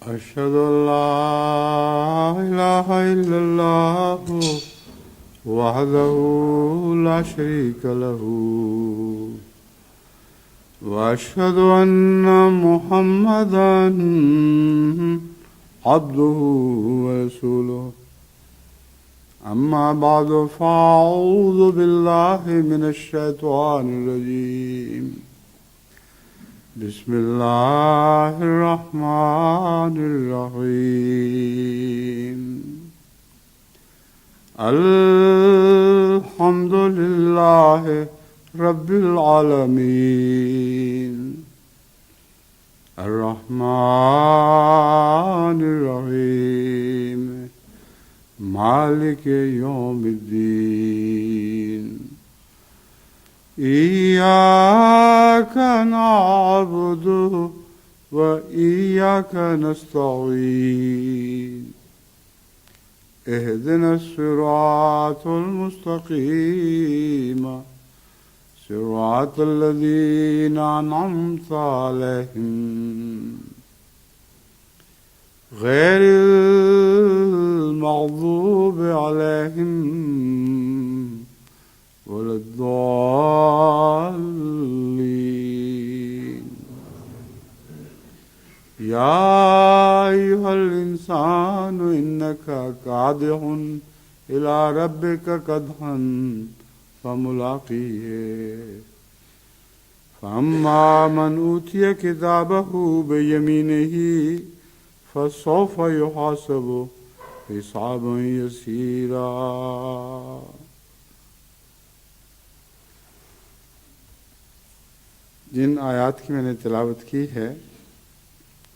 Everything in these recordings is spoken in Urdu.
أشهد أن لا إله إلا الله وحده لا شريك له وأشهد أن محمدا عبده ورسوله أما بعد فأعوذ بالله من الشيطان الرجيم بسم الله الرحمن الرحيم الحمد لله رب العالمين الرحمن الرحيم مالك يوم الدين إياك نعبد وإياك نستعين اهدنا الصراط المستقيم صراط الذين أنعمت عليهم غير المغضوب عليهم ولا الضالين يا أيها الإنسان إنك كادح إلى ربك كدحا فملاقيه فأما من أوتي كتابه بيمينه فسوف يحاسب حسابا يسيرا. جن آیات کی میں نے تلاوت کی ہے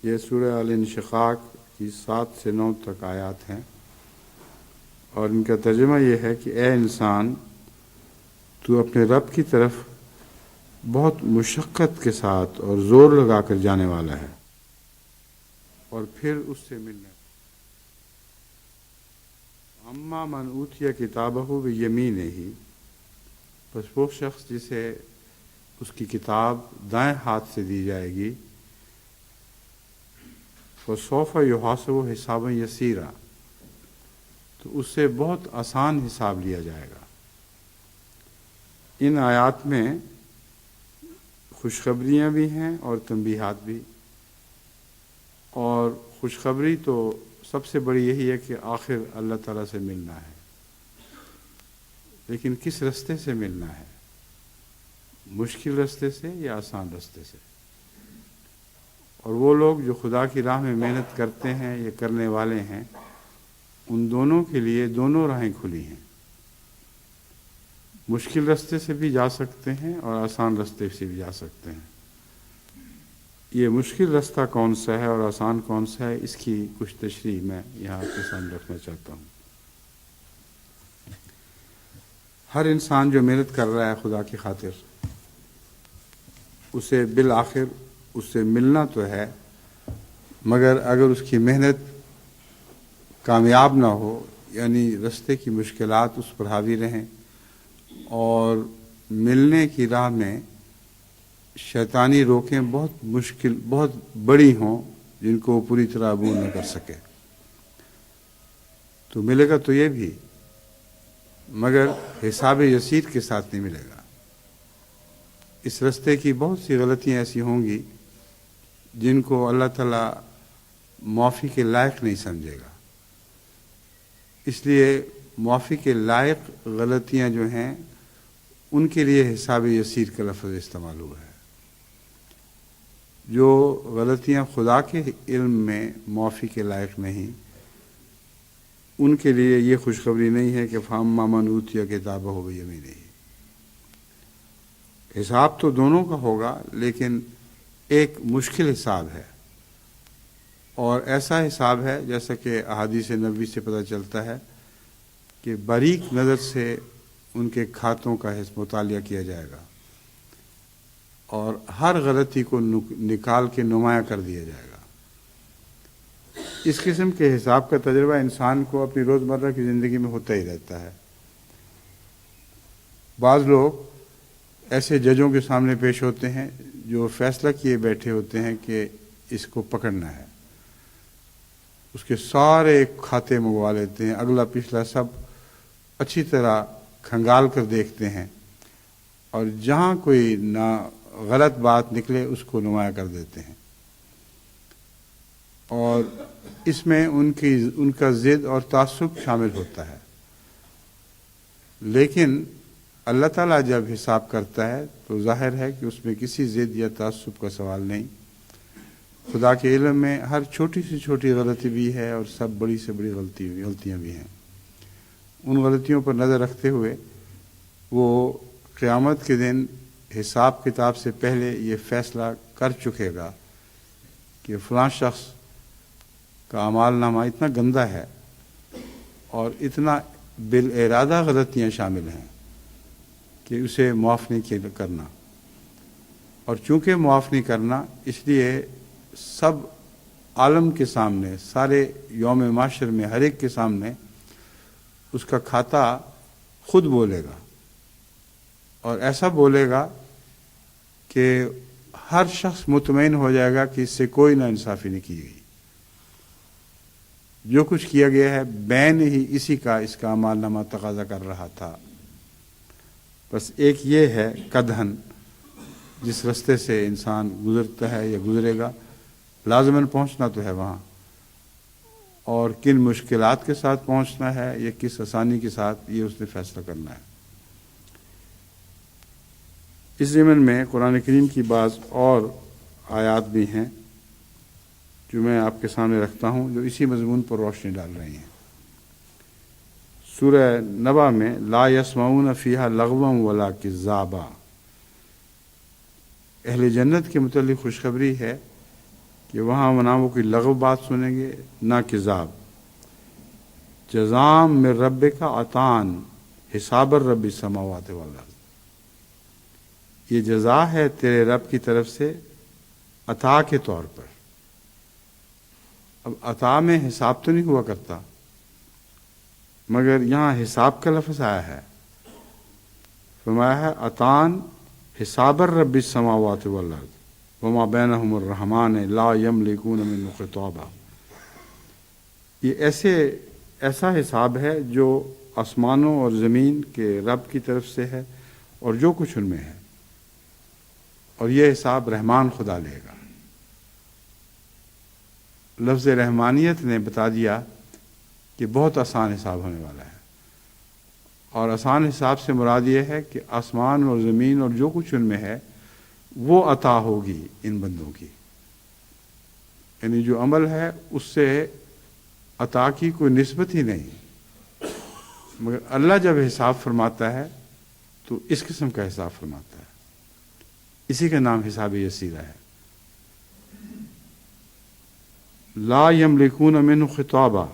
یہ سورہ الانشقاق کی 7 سے 9 تک آیات ہیں، اور ان کا ترجمہ یہ ہے کہ اے انسان، تو اپنے رب کی طرف بہت مشقت کے ساتھ اور زور لگا کر جانے والا ہے اور پھر اس سے ملنے. اما من اوتیا کتابہ بیمینہ، بس وہ شخص جسے اس کی کتاب دائیں ہاتھ سے دی جائے گی، فسوف یحاسب حسابا یسیرا، تو اس سے بہت آسان حساب لیا جائے گا. ان آیات میں خوشخبریاں بھی ہیں اور تنبیہات بھی، اور خوشخبری تو سب سے بڑی یہی ہے کہ آخر اللہ تعالیٰ سے ملنا ہے، لیکن کس رستے سے ملنا ہے؟ مشکل رستے سے یا آسان رستے سے؟ اور وہ لوگ جو خدا کی راہ میں محنت کرتے ہیں یا کرنے والے ہیں، ان دونوں کے لیے دونوں راہیں کھلی ہیں. مشکل رستے سے بھی جا سکتے ہیں اور آسان رستے سے بھی جا سکتے ہیں. یہ مشکل رستہ کون سا ہے اور آسان کون سا ہے، اس کی کچھ تشریح میں یہاں آپ کے سامنے رکھنا چاہتا ہوں. ہر انسان جو محنت کر رہا ہے خدا کی خاطر، اسے بالآخر اس سے ملنا تو ہے، مگر اگر اس کی محنت کامیاب نہ ہو، یعنی رستے کی مشکلات اس پر حاوی رہیں اور ملنے کی راہ میں شیطانی روکیں بہت بڑی ہوں جن کو وہ پوری طرح عبور نہ کر سکے، تو ملے گا تو یہ بھی، مگر حساب یسیر کے ساتھ نہیں ملے گا. اس رستے کی بہت سی غلطیاں ایسی ہوں گی جن کو اللہ تعالیٰ معافی کے لائق نہیں سمجھے گا. اس لیے معافی کے لائق غلطیاں جو ہیں ان کے لیے حساب یسیر کا لفظ استعمال ہوا ہے. جو غلطیاں خدا کے علم میں معافی کے لائق نہیں، ان کے لیے یہ خوشخبری نہیں ہے کہ فَأَمَّا مَنْ أُوتِيَ كِتَابَهُ بِيَمِينِهِ. حساب تو دونوں کا ہوگا، لیکن ایک مشکل حساب ہے، اور ایسا حساب ہے جیسا کہ احادیث نبوی سے پتہ چلتا ہے کہ باریک نظر سے ان کے کھاتوں کا مطالعہ کیا جائے گا اور ہر غلطی کو نکال کے نمایاں کر دیا جائے گا. اس قسم کے حساب کا تجربہ انسان کو اپنی روزمرہ کی زندگی میں ہوتا ہی رہتا ہے. بعض لوگ ایسے ججوں کے سامنے پیش ہوتے ہیں جو فیصلہ کیے بیٹھے ہوتے ہیں کہ اس کو پکڑنا ہے، اس کے سارے کھاتے منگوا لیتے ہیں، اگلا پچھلا سب اچھی طرح کھنگال کر دیکھتے ہیں، اور جہاں کوئی نہ غلط بات نکلے اس کو نمایاں کر دیتے ہیں، اور اس میں ان کا ضد اور تعصب شامل ہوتا ہے۔ لیکن اللہ تعالیٰ جب حساب کرتا ہے تو ظاہر ہے کہ اس میں کسی ضد یا تعصب کا سوال نہیں۔ خدا کے علم میں ہر چھوٹی سے چھوٹی غلطی بھی ہے اور سب بڑی سے بڑی غلطیاں بھی ہیں۔ ان غلطیوں پر نظر رکھتے ہوئے وہ قیامت کے دن حساب کتاب سے پہلے یہ فیصلہ کر چکے گا کہ فلاں شخص کا اعمال نامہ اتنا گندا ہے اور اتنا بالارادہ غلطیاں شامل ہیں کہ اسے معاف نہیں کرنا، اور چونکہ معاف نہیں کرنا اس لیے سب عالم کے سامنے، سارے یوم معاشر میں ہر ایک کے سامنے اس کا کھاتا خود بولے گا، اور ایسا بولے گا کہ ہر شخص مطمئن ہو جائے گا کہ اس سے کوئی ناانصافی نہیں کی گئی، جو کچھ کیا گیا ہے بین ہی اسی کا اس کا اعمال نامہ تقاضا کر رہا تھا۔ بس ایک یہ ہے قدحن جس رستے سے انسان گزرتا ہے یا گزرے گا، لازماً پہنچنا تو ہے وہاں، اور کن مشکلات کے ساتھ پہنچنا ہے یا کس آسانی کے ساتھ یہ اس نے فیصلہ کرنا ہے۔ اس ضمن میں قرآن کریم کی بعض اور آیات بھی ہیں جو میں آپ کے سامنے رکھتا ہوں، جو اسی مضمون پر روشنی ڈال رہی ہیں۔ سورہ نبا میں لا یسمعون فیہا لغوا ولا کذابا، اہل جنت کے متعلق خوشخبری ہے کہ وہاں نہ وہ کوئی لغو بات سنیں گے نہ کذاب۔ جزام من ربک عطان حساب الرب السماوات والارض، یہ جزا ہے تیرے رب کی طرف سے عطا کے طور پر۔ اب عطا میں حساب تو نہیں ہوا کرتا، مگر یہاں حساب کا لفظ آیا ہے، فرمایا ہے عطان حساب الرب السماوات والارض وما بینہم الرحمن لا یملکون منہ خطابا۔ یہ ایسا حساب ہے جو آسمانوں اور زمین کے رب کی طرف سے ہے اور جو کچھ ان میں ہے، اور یہ حساب رحمان خدا لے گا۔ لفظ رحمانیت نے بتا دیا کہ بہت آسان حساب ہونے والا ہے، اور آسان حساب سے مراد یہ ہے کہ آسمان اور زمین اور جو کچھ ان میں ہے وہ عطا ہوگی ان بندوں کی، یعنی جو عمل ہے اس سے عطا کی کوئی نسبت ہی نہیں، مگر اللہ جب حساب فرماتا ہے تو اس قسم کا حساب فرماتا ہے، اسی کا نام حساب یسیرہ ہے۔ لا یملکون منہ خطابا،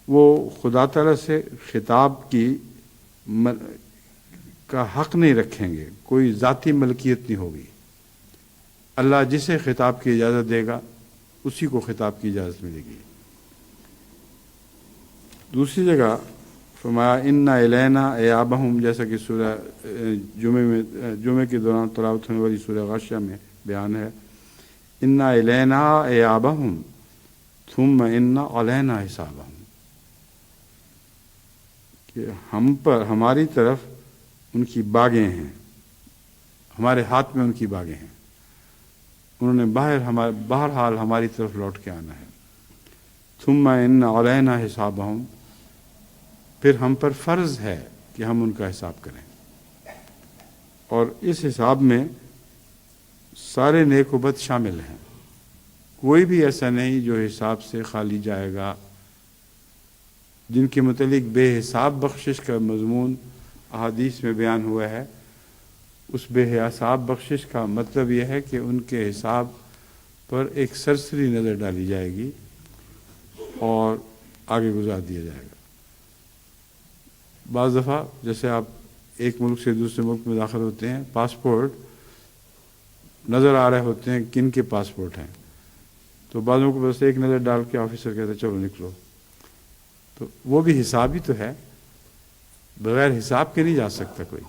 وہ خدا تعالیٰ سے خطاب کا حق نہیں رکھیں گے، کوئی ذاتی ملکیت نہیں ہوگی۔ اللہ جسے خطاب کی اجازت دے گا اسی کو خطاب کی اجازت ملے گی۔ دوسری جگہ فرمایا انا الینا ایابہم، جیسا کہ سورہ جمعے کے دوران تلاوت ہونے والی سورہ غاشیہ میں بیان ہے، انا الینا ایابہم ثم انا علینا حسابہم، کہ ہم پر ہماری طرف ان کی باغیں ہیں، ہمارے ہاتھ میں ان کی باغیں ہیں، انہوں نے بہرحال ہماری طرف لوٹ کے آنا ہے۔ ثم ان علینا حسابہم، پھر ہم پر فرض ہے کہ ہم ان کا حساب کریں، اور اس حساب میں سارے نیک و بد شامل ہیں، کوئی بھی ایسا نہیں جو حساب سے خالی جائے گا۔ جن کے متعلق بے حساب بخشش کا مضمون احادیث میں بیان ہوا ہے، اس بے حساب بخشش کا مطلب یہ ہے کہ ان کے حساب پر ایک سرسری نظر ڈالی جائے گی اور آگے گزار دیا جائے گا۔ بعض دفعہ جیسے آپ ایک ملک سے دوسرے ملک میں داخل ہوتے ہیں، پاسپورٹ نظر آ رہے ہوتے ہیں کن کے پاسپورٹ ہیں، تو بعضوں کو بس ایک نظر ڈال کے آفیسر کہتے ہیں چلو نکلو، تو وہ بھی حساب ہی تو ہے، بغیر حساب کے نہیں جا سکتا کوئی،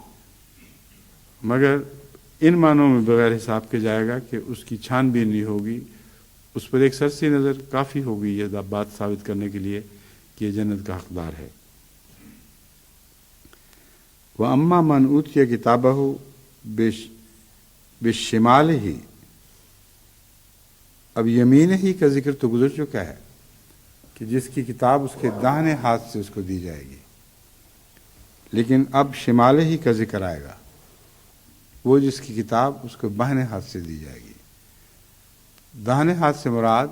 مگر ان معنوں میں بغیر حساب کے جائے گا کہ اس کی چھان بین نہیں ہوگی، اس پر ایک سرسی نظر کافی ہوگی یہ بات ثابت کرنے کے لیے کہ یہ جنت کا حقدار ہے۔ وَأَمَّا مَنْ أُوتِيَ كِتَابَهُ بِشِمَالِهِ، اب یمین ہی کا ذکر تو گزر چکا ہے کہ جس کی کتاب اس کے داہنے ہاتھ سے اس کو دی جائے گی، لیکن اب شمال ہی کا ذکر آئے گا، وہ جس کی کتاب اس کو بائیں ہاتھ سے دی جائے گی۔ داہنے ہاتھ سے مراد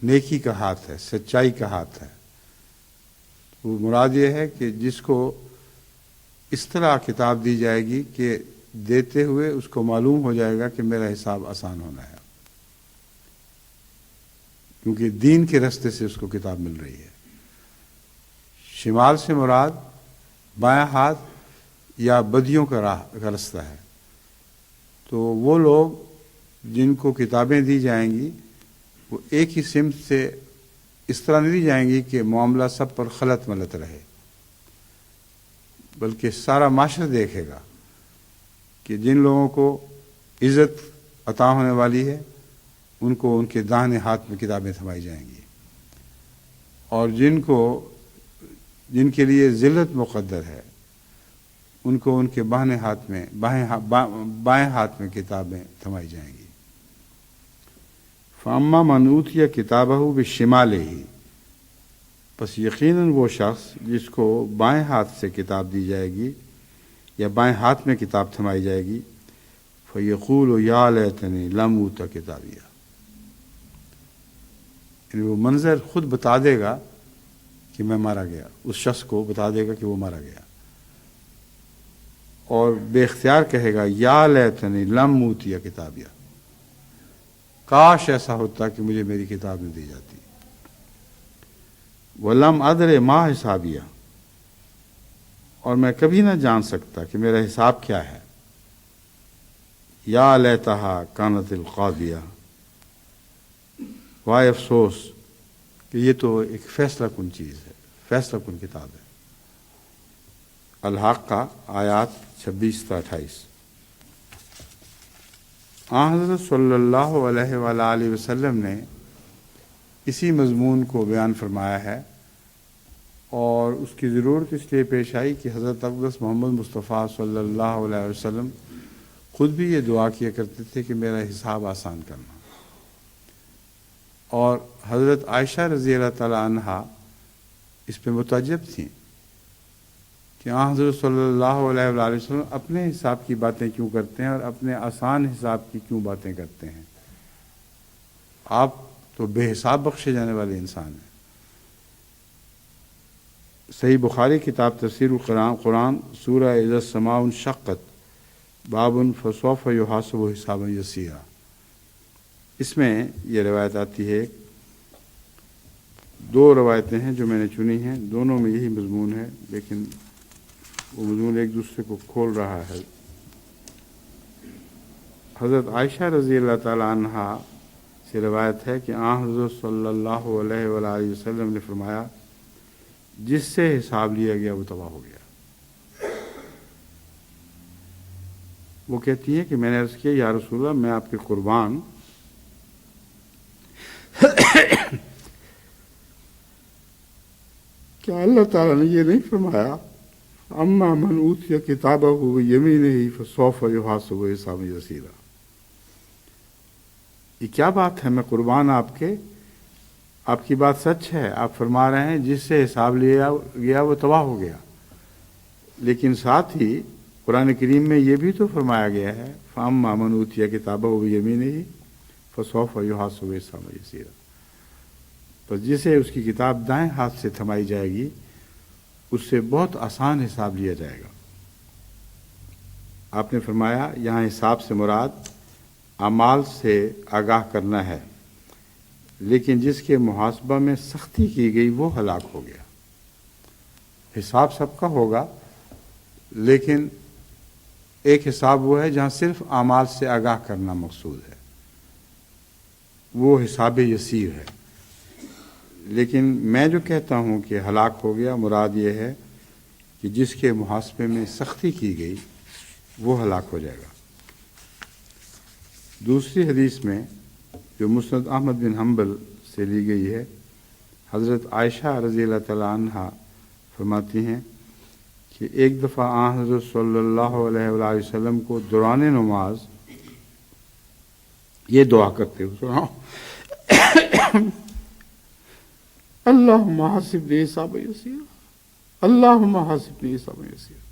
نیکی کا ہاتھ ہے، سچائی کا ہاتھ ہے۔ وہ مراد یہ ہے کہ جس کو اس طرح کتاب دی جائے گی کہ دیتے ہوئے اس کو معلوم ہو جائے گا کہ میرا حساب آسان ہونا ہے، کیونکہ دین کے راستے سے اس کو کتاب مل رہی ہے۔ شمال سے مراد بایاں ہاتھ یا بدیوں کا راستہ ہے۔ تو وہ لوگ جن کو کتابیں دی جائیں گی وہ ایک ہی سمت سے اس طرح نہیں دی جائیں گی کہ معاملہ سب پر خلط ملط رہے، بلکہ سارا معاشرہ دیکھے گا کہ جن لوگوں کو عزت عطا ہونے والی ہے ان کو ان کے داہنے ہاتھ میں کتابیں تھمائی جائیں گی، اور جن کے لیے ذلت مقدر ہے ان کو ان کے بائیں ہاتھ میں کتابیں تھمائی جائیں گی۔ فَأَمَّا مَنْ أُوتِيَ كِتَابَهُ بِشِمَالِهِ، پس یقیناً وہ شخص جس کو بائیں ہاتھ سے کتاب دی جائے گی یا بائیں ہاتھ میں کتاب تھمائی جائے گی، فَيَقُولُ يَا لَيْتَنِي لَمْ أُوتَ كِتَابِيَهْ، یعنی وہ منظر خود بتا دے گا کہ میں مارا گیا، اس شخص کو بتا دے گا کہ وہ مارا گیا، اور بے اختیار کہے گا یا لیتنی لم اوتی کتابیہ، کاش ایسا ہوتا کہ مجھے میری کتاب نہ دی جاتی۔ ولم ادر ما حسابیہ، اور میں کبھی نہ جان سکتا کہ میرا حساب کیا ہے۔ یا لیتہا کانت القاضیہ، وائے افسوس کہ یہ تو ایک فیصلہ کن چیز ہے، فیصلہ کن کتاب ہے۔ الحاقہ آیات 26 تا 28۔ حضرت صلی اللہ علیہ وآلہ وسلم نے اسی مضمون کو بیان فرمایا ہے، اور اس کی ضرورت اس لیے پیش آئی کہ حضرت اقدس محمد مصطفیٰ صلی اللہ علیہ وسلم خود بھی یہ دعا کیا کرتے تھے کہ میرا حساب آسان کرنا، اور حضرت عائشہ رضی اللہ تعالی عنہا اس پہ متعجب تھیں کہ حضرت صلی اللہ علیہ وآلہ وسلم اپنے حساب کی باتیں کیوں کرتے ہیں اور اپنے آسان حساب کی کیوں باتیں کرتے ہیں، آپ تو بے حساب بخشے جانے والے انسان ہیں۔ صحیح بخاری کتاب تفسیر القرآن سورہ اذا السماء انشقت باب فسوف یحاسب حسابا یسیرا، اس میں یہ روایت آتی ہے، دو روایتیں ہیں جو میں نے چنی ہیں، دونوں میں یہی مضمون ہے، لیکن وہ مضمون ایک دوسرے کو کھول رہا ہے۔ حضرت عائشہ رضی اللہ تعالی عنہا سے روایت ہے کہ حضرت صلی اللہ علیہ وآلہ وسلم نے فرمایا جس سے حساب لیا گیا وہ تباہ ہو گیا۔ وہ کہتی ہے کہ میں نے عرض کیا یا رسول اللہ، میں آپ کے قربان، کیا اللہ تعالیٰ نے یہ نہیں فرمایا اما من اوتی کتابہ بیمینہ فسوف یحاسب حسابا یسیرا؟ یہ کیا بات ہے، میں قربان آپ کی بات سچ ہے، آپ فرما رہے ہیں جس سے حساب لیا گیا وہ تباہ ہو گیا، لیکن ساتھ ہی قرآن کریم میں یہ بھی تو فرمایا گیا ہے فاما من اوتی کتابہ بیمینہ فسوف یحاسب حسابا یسیرا، پس جسے اس کی کتاب دائیں ہاتھ سے تھمائی جائے گی اس سے بہت آسان حساب لیا جائے گا۔ آپ نے فرمایا یہاں حساب سے مراد اعمال سے آگاہ کرنا ہے، لیکن جس کے محاسبہ میں سختی کی گئی وہ ہلاک ہو گیا۔ حساب سب کا ہوگا، لیکن ایک حساب وہ ہے جہاں صرف اعمال سے آگاہ کرنا مقصود ہے، وہ حساب یسیر ہے۔ لیکن میں جو کہتا ہوں کہ ہلاک ہو گیا، مراد یہ ہے کہ جس کے محاسبے میں سختی کی گئی وہ ہلاک ہو جائے گا۔ دوسری حدیث میں جو مسند احمد بن حنبل سے لی گئی ہے، حضرت عائشہ رضی اللہ تعالیٰ عنہا فرماتی ہیں کہ ایک دفعہ آن حضرت صلی اللہ علیہ وآلہ وسلم کو دوران نماز یہ دعا کرتے ہوئے سناؤ، اللہم حاسبنی حسابا یسیرا، اللہم حاسبنی حسابا یسیرا۔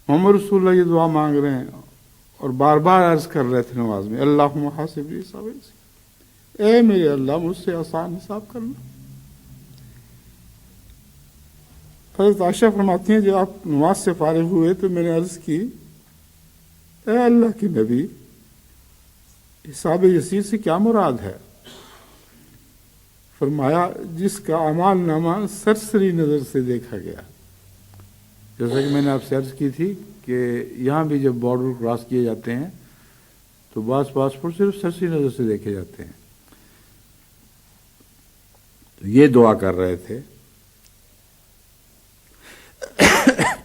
محمد رسول اللہ یہ دعا مانگ رہے ہیں اور بار بار عرض کر رہے تھے نماز میں، اللہم حاسبنی حسابا یسیرا، اے میرے اللہ مجھ سے آسان حساب کرنا۔ حضرت عائشہ فرماتی ہیں جب آپ نماز سے فارغ ہوئے تو میں نے عرض کی، اے اللہ کے نبی، حساب یسیر سے کیا مراد ہے؟ فرمایا جس کا اعمال نامہ سرسری نظر سے دیکھا گیا۔ جیسا کہ میں نے آپ سے عرض کی تھی کہ یہاں بھی جب بارڈر کراس کیے جاتے ہیں تو بعض پاسپورٹ صرف سرسری نظر سے دیکھے جاتے ہیں۔ تو یہ دعا کر رہے تھے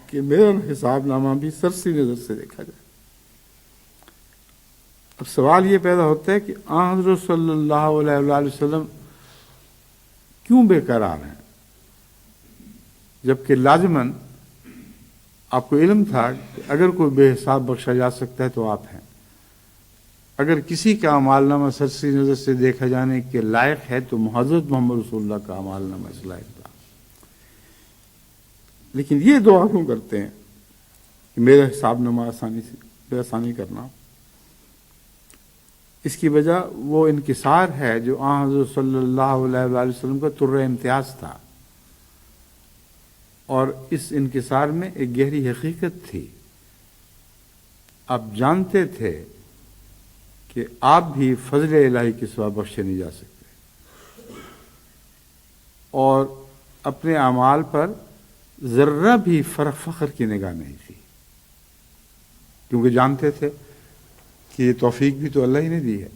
کہ میرا حساب نامہ بھی سرسری نظر سے دیکھا جائے۔ اب سوال یہ پیدا ہوتا ہے کہ آن حضرت صلی اللہ علیہ وآلہ وسلم کیوں بے قرار ہیں، جبکہ لازماً آپ کو علم تھا کہ اگر کوئی بے حساب بخشا جا سکتا ہے تو آپ ہیں۔ اگر کسی کا اعمال نامہ سرسری نظر سے دیکھا جانے کے لائق ہے تو حضرت محمد رسول اللہ کا اعمال نامہ اس لائق تھا۔ لیکن یہ دعا کیوں کرتے ہیں کہ میرا حساب نامہ آسانی کرنا؟ اس کی وجہ وہ انکسار ہے جو آن حضرت صلی اللہ علیہ وآلہ وسلم کا طرۂ امتیاز تھا، اور اس انکسار میں ایک گہری حقیقت تھی۔ آپ جانتے تھے کہ آپ بھی فضل الہی کے سوا بخشے نہیں جا سکتے، اور اپنے اعمال پر ذرہ بھی فخر کی نگاہ نہیں تھی، کیونکہ جانتے تھے کہ یہ توفیق بھی تو اللہ ہی نے دی ہے،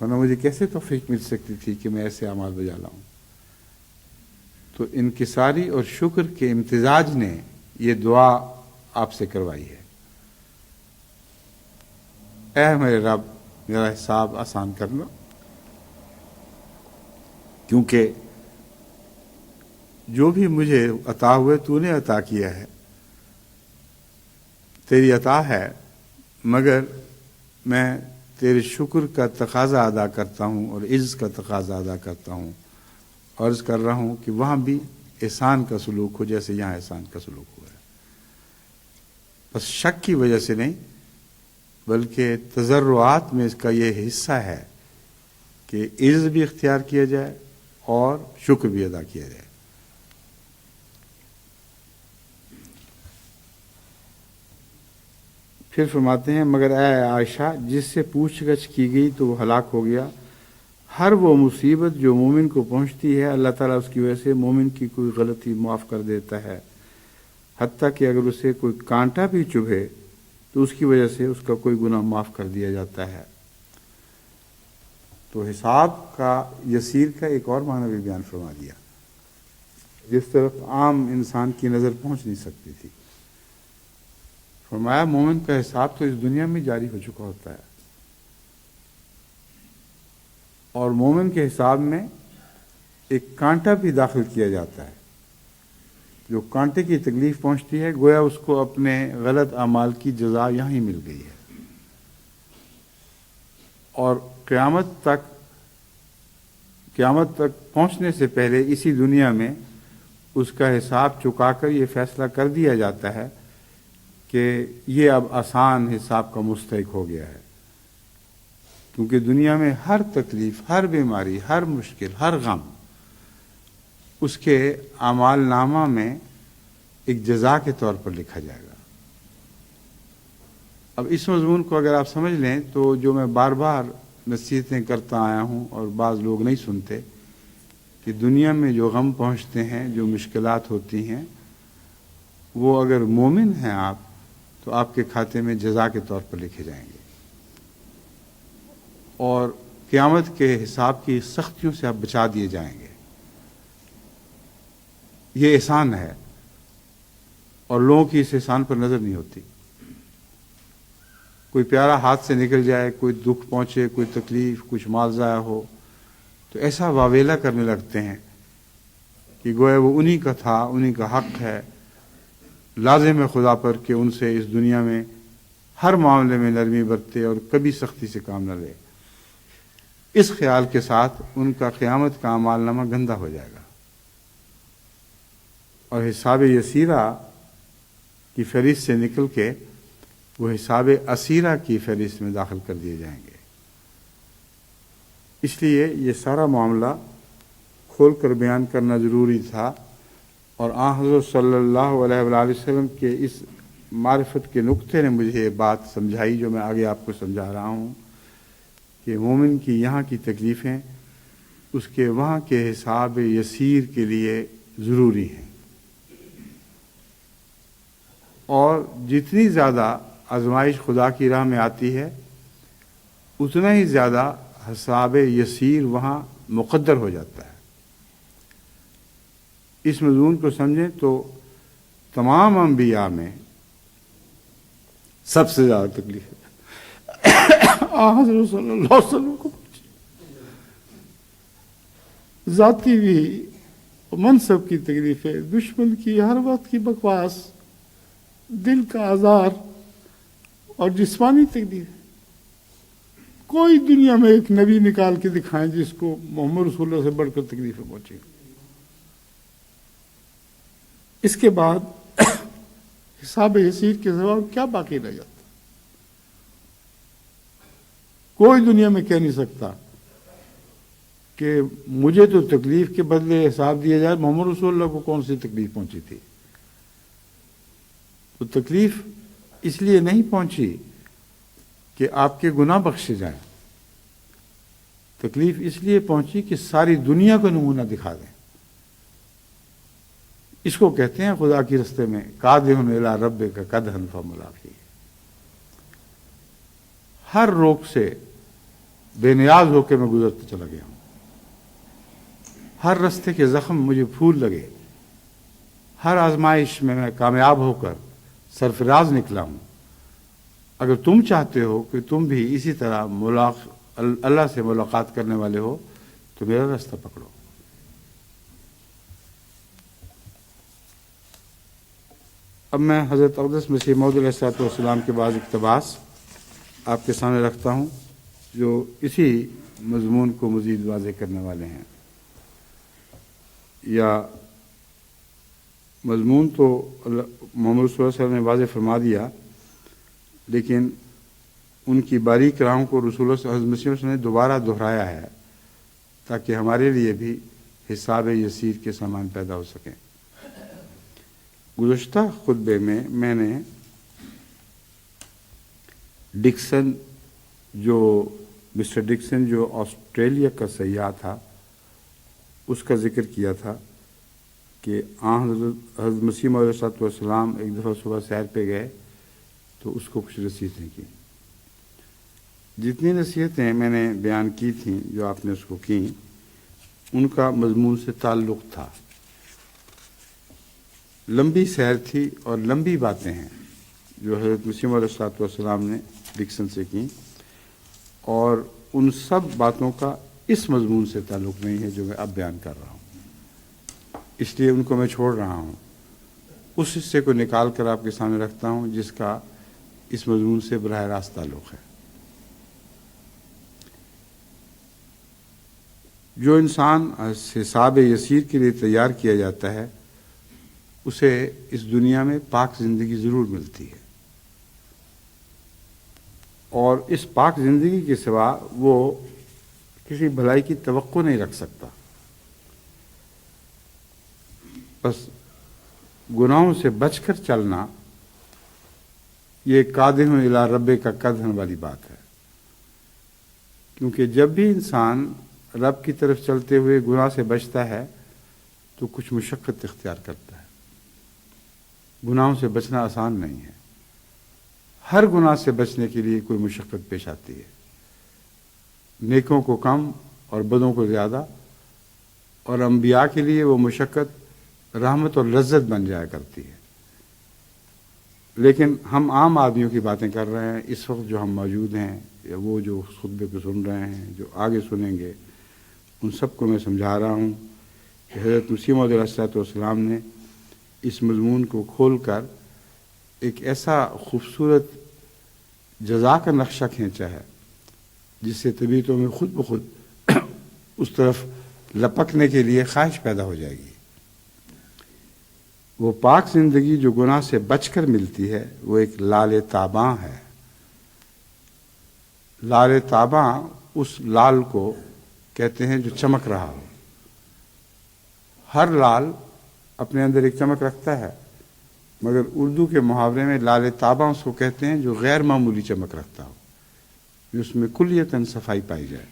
ورنہ مجھے کیسے توفیق مل سکتی تھی کہ میں ایسے اعمال بجا لاؤں۔ تو انکساری اور شکر کے امتزاج نے یہ دعا آپ سے کروائی ہے، اے میرے رب میرا حساب آسان کرنا، کیونکہ جو بھی مجھے عطا ہوئے تو نے عطا کیا ہے، تیری عطا ہے، مگر میں تیرے شکر کا تقاضا ادا کرتا ہوں اور عز کا تقاضا ادا کرتا ہوں، عرض کر رہا ہوں کہ وہاں بھی احسان کا سلوک ہو جیسے یہاں احسان کا سلوک ہوا ہے۔ بس شک کی وجہ سے نہیں بلکہ تضرعات میں اس کا یہ حصہ ہے کہ عز بھی اختیار کیا جائے اور شکر بھی ادا کیا جائے۔ پھر فرماتے ہیں مگر اے عائشہ جس سے پوچھ گچھ کی گئی تو وہ ہلاک ہو گیا۔ ہر وہ مصیبت جو مومن کو پہنچتی ہے اللہ تعالیٰ اس کی وجہ سے مومن کی کوئی غلطی معاف کر دیتا ہے، حتیٰ کہ اگر اسے کوئی کانٹا بھی چبھے تو اس کی وجہ سے اس کا کوئی گناہ معاف کر دیا جاتا ہے۔ تو حساب کا یسیر کا ایک اور معنی بھی بیان فرما دیا جس طرف عام انسان کی نظر پہنچ نہیں سکتی تھی۔ فرمایا مومن کا حساب تو اس دنیا میں جاری ہو چکا ہوتا ہے، اور مومن کے حساب میں ایک کانٹا بھی داخل کیا جاتا ہے، جو کانٹے کی تکلیف پہنچتی ہے گویا اس کو اپنے غلط اعمال کی جزا یہاں ہی مل گئی ہے، اور قیامت تک پہنچنے سے پہلے اسی دنیا میں اس کا حساب چکا کر یہ فیصلہ کر دیا جاتا ہے کہ یہ اب آسان حساب کا مستحق ہو گیا ہے، کیونکہ دنیا میں ہر تکلیف، ہر بیماری، ہر مشکل، ہر غم اس کے اعمال نامہ میں ایک جزا کے طور پر لکھا جائے گا۔ اب اس مضمون کو اگر آپ سمجھ لیں تو جو میں بار بار نصیحتیں کرتا آیا ہوں اور بعض لوگ نہیں سنتے کہ دنیا میں جو غم پہنچتے ہیں، جو مشکلات ہوتی ہیں، وہ اگر مومن ہیں آپ تو آپ کے کھاتے میں جزا کے طور پر لکھے جائیں گے، اور قیامت کے حساب کی سختیوں سے آپ بچا دیے جائیں گے۔ یہ احسان ہے، اور لوگوں کی اس احسان پر نظر نہیں ہوتی۔ کوئی پیارا ہاتھ سے نکل جائے، کوئی دکھ پہنچے، کوئی تکلیف، کچھ مال ضائع ہو، تو ایسا واویلا کرنے لگتے ہیں کہ گویا وہ انہی کا تھا، انہی کا حق ہے، لازم ہے خدا پر کہ ان سے اس دنیا میں ہر معاملے میں نرمی برتے اور کبھی سختی سے کام نہ لے۔ اس خیال کے ساتھ ان کا قیامت کا اعمال نامہ گندا ہو جائے گا اور حساب یسیرہ کی فہرست سے نکل کے وہ حساب اسیرہ کی فہرست میں داخل کر دیے جائیں گے۔ اس لیے یہ سارا معاملہ کھول کر بیان کرنا ضروری تھا، اور آن حضرت صلی اللہ علیہ وآلہ وسلم کے اس معرفت کے نقطے نے مجھے یہ بات سمجھائی جو میں آگے آپ کو سمجھا رہا ہوں، کہ مومن کی یہاں کی تکلیفیں اس کے وہاں کے حساب یسیر کے لیے ضروری ہیں، اور جتنی زیادہ آزمائش خدا کی راہ میں آتی ہے اتنا ہی زیادہ حساب یسیر وہاں مقدر ہو جاتا ہے۔ اس مضمون کو سمجھیں تو تمام انبیاء میں سب سے زیادہ تکلیف حضرت صلی اللہ علیہ وسلم کو ذاتی بھی منصب کی تکلیفیں، دشمن کی ہر وقت کی بکواس، دل کا آزار اور جسمانی تکلیف۔ کوئی دنیا میں ایک نبی نکال کے دکھائیں جس کو محمد رسول اللہ سے بڑھ کر تکلیفیں پہنچی۔ اس کے بعد حساب یسیر کے سوا کیا باقی رہ جاتا؟ کوئی دنیا میں کہہ نہیں سکتا کہ مجھے تو تکلیف کے بدلے حساب دیا جائے، محمد رسول اللہ کو کون سی تکلیف پہنچی تھی؟ تو تکلیف اس لیے نہیں پہنچی کہ آپ کے گناہ بخشے جائیں، تکلیف اس لیے پہنچی کہ ساری دنیا کو نمونہ دکھا دیں۔ اس کو کہتے ہیں خدا کی رستے میں قادحٌ الی ربک قدحً فملاقیہ۔ ہر روگ سے بے نیاز ہو کے میں گزرتا چلا گیا ہوں، ہر رستے کے زخم مجھے پھول لگے، ہر آزمائش میں میں کامیاب ہو کر سرفراز نکلا ہوں۔ اگر تم چاہتے ہو کہ تم بھی اسی طرح اللہ سے ملاقات کرنے والے ہو تو میرا راستہ پکڑو۔ اب میں حضرت اقدس مسیح موعود علیہ الصلوۃ والسلام کے بعض اقتباس آپ کے سامنے رکھتا ہوں جو اسی مضمون کو مزید واضح کرنے والے ہیں۔ یا مضمون تو محمد صلی اللہ علیہ وسلم نے واضح فرما دیا، لیکن ان کی باریک راہوں کو رسول اللہ صلی اللہ علیہ وسلم نے دوبارہ دہرایا ہے تاکہ ہمارے لیے بھی حساب یسیر کے سامان پیدا ہو سکیں۔ گزشتہ خطبے میں نے مسٹر ڈکسن جو آسٹریلیا کا سیاح تھا اس کا ذکر کیا تھا کہ حضرت مسیح موعود علیہ الصلوۃ والسلام ایک دفعہ صبح سیر پہ گئے تو اس کو کچھ نصیحتیں کی۔ جتنی نصیحتیں میں نے بیان کی تھیں جو آپ نے اس کو کی، ان کا مضمون سے تعلق تھا۔ لمبی سیر تھی اور لمبی باتیں ہیں جو حضرت مسیح موعود علیہ الصلوۃ والسلام نے ڈکسن سے کی، اور ان سب باتوں کا اس مضمون سے تعلق نہیں ہے جو میں اب بیان کر رہا ہوں، اس لیے ان کو میں چھوڑ رہا ہوں۔ اس حصے کو نکال کر آپ کے سامنے رکھتا ہوں جس کا اس مضمون سے براہ راست تعلق ہے۔ جو انسان حساب یسیر کے لیے تیار کیا جاتا ہے اسے اس دنیا میں پاک زندگی ضرور ملتی ہے، اور اس پاک زندگی کے سوا وہ کسی بھلائی کی توقع نہیں رکھ سکتا۔ بس گناہوں سے بچ کر چلنا یہ قادحٌ الی ربک قدحً والی بات ہے، کیونکہ جب بھی انسان رب کی طرف چلتے ہوئے گناہ سے بچتا ہے تو کچھ مشقت اختیار کرتا ہے۔ گناہوں سے بچنا آسان نہیں ہے، ہر گناہ سے بچنے کے لیے کوئی مشقت پیش آتی ہے، نیکوں کو کم اور بدوں کو زیادہ، اور انبیاء کے لیے وہ مشقت رحمت اور لذت بن جایا کرتی ہے۔ لیکن ہم عام آدمیوں کی باتیں کر رہے ہیں اس وقت جو ہم موجود ہیں، یا وہ جو اس خطبے کو سن رہے ہیں، جو آگے سنیں گے، ان سب کو میں سمجھا رہا ہوں کہ حضرت مسیح موعود علیہ السلام نے اس مضمون کو کھول کر ایک ایسا خوبصورت جزا کا نقشہ کھینچا ہے جس سے طبیعتوں میں خود بخود اس طرف لپکنے کے لیے خواہش پیدا ہو جائے گی۔ وہ پاک زندگی جو گناہ سے بچ کر ملتی ہے وہ ایک لال تاباں ہے۔ لال تاباں اس لال کو کہتے ہیں جو چمک رہا ہو۔ ہر لال اپنے اندر ایک چمک رکھتا ہے، مگر اردو کے محاورے میں لال تاباں اس کو کہتے ہیں جو غیر معمولی چمک رکھتا ہو، جس میں کلیتاً صفائی پائی جائے۔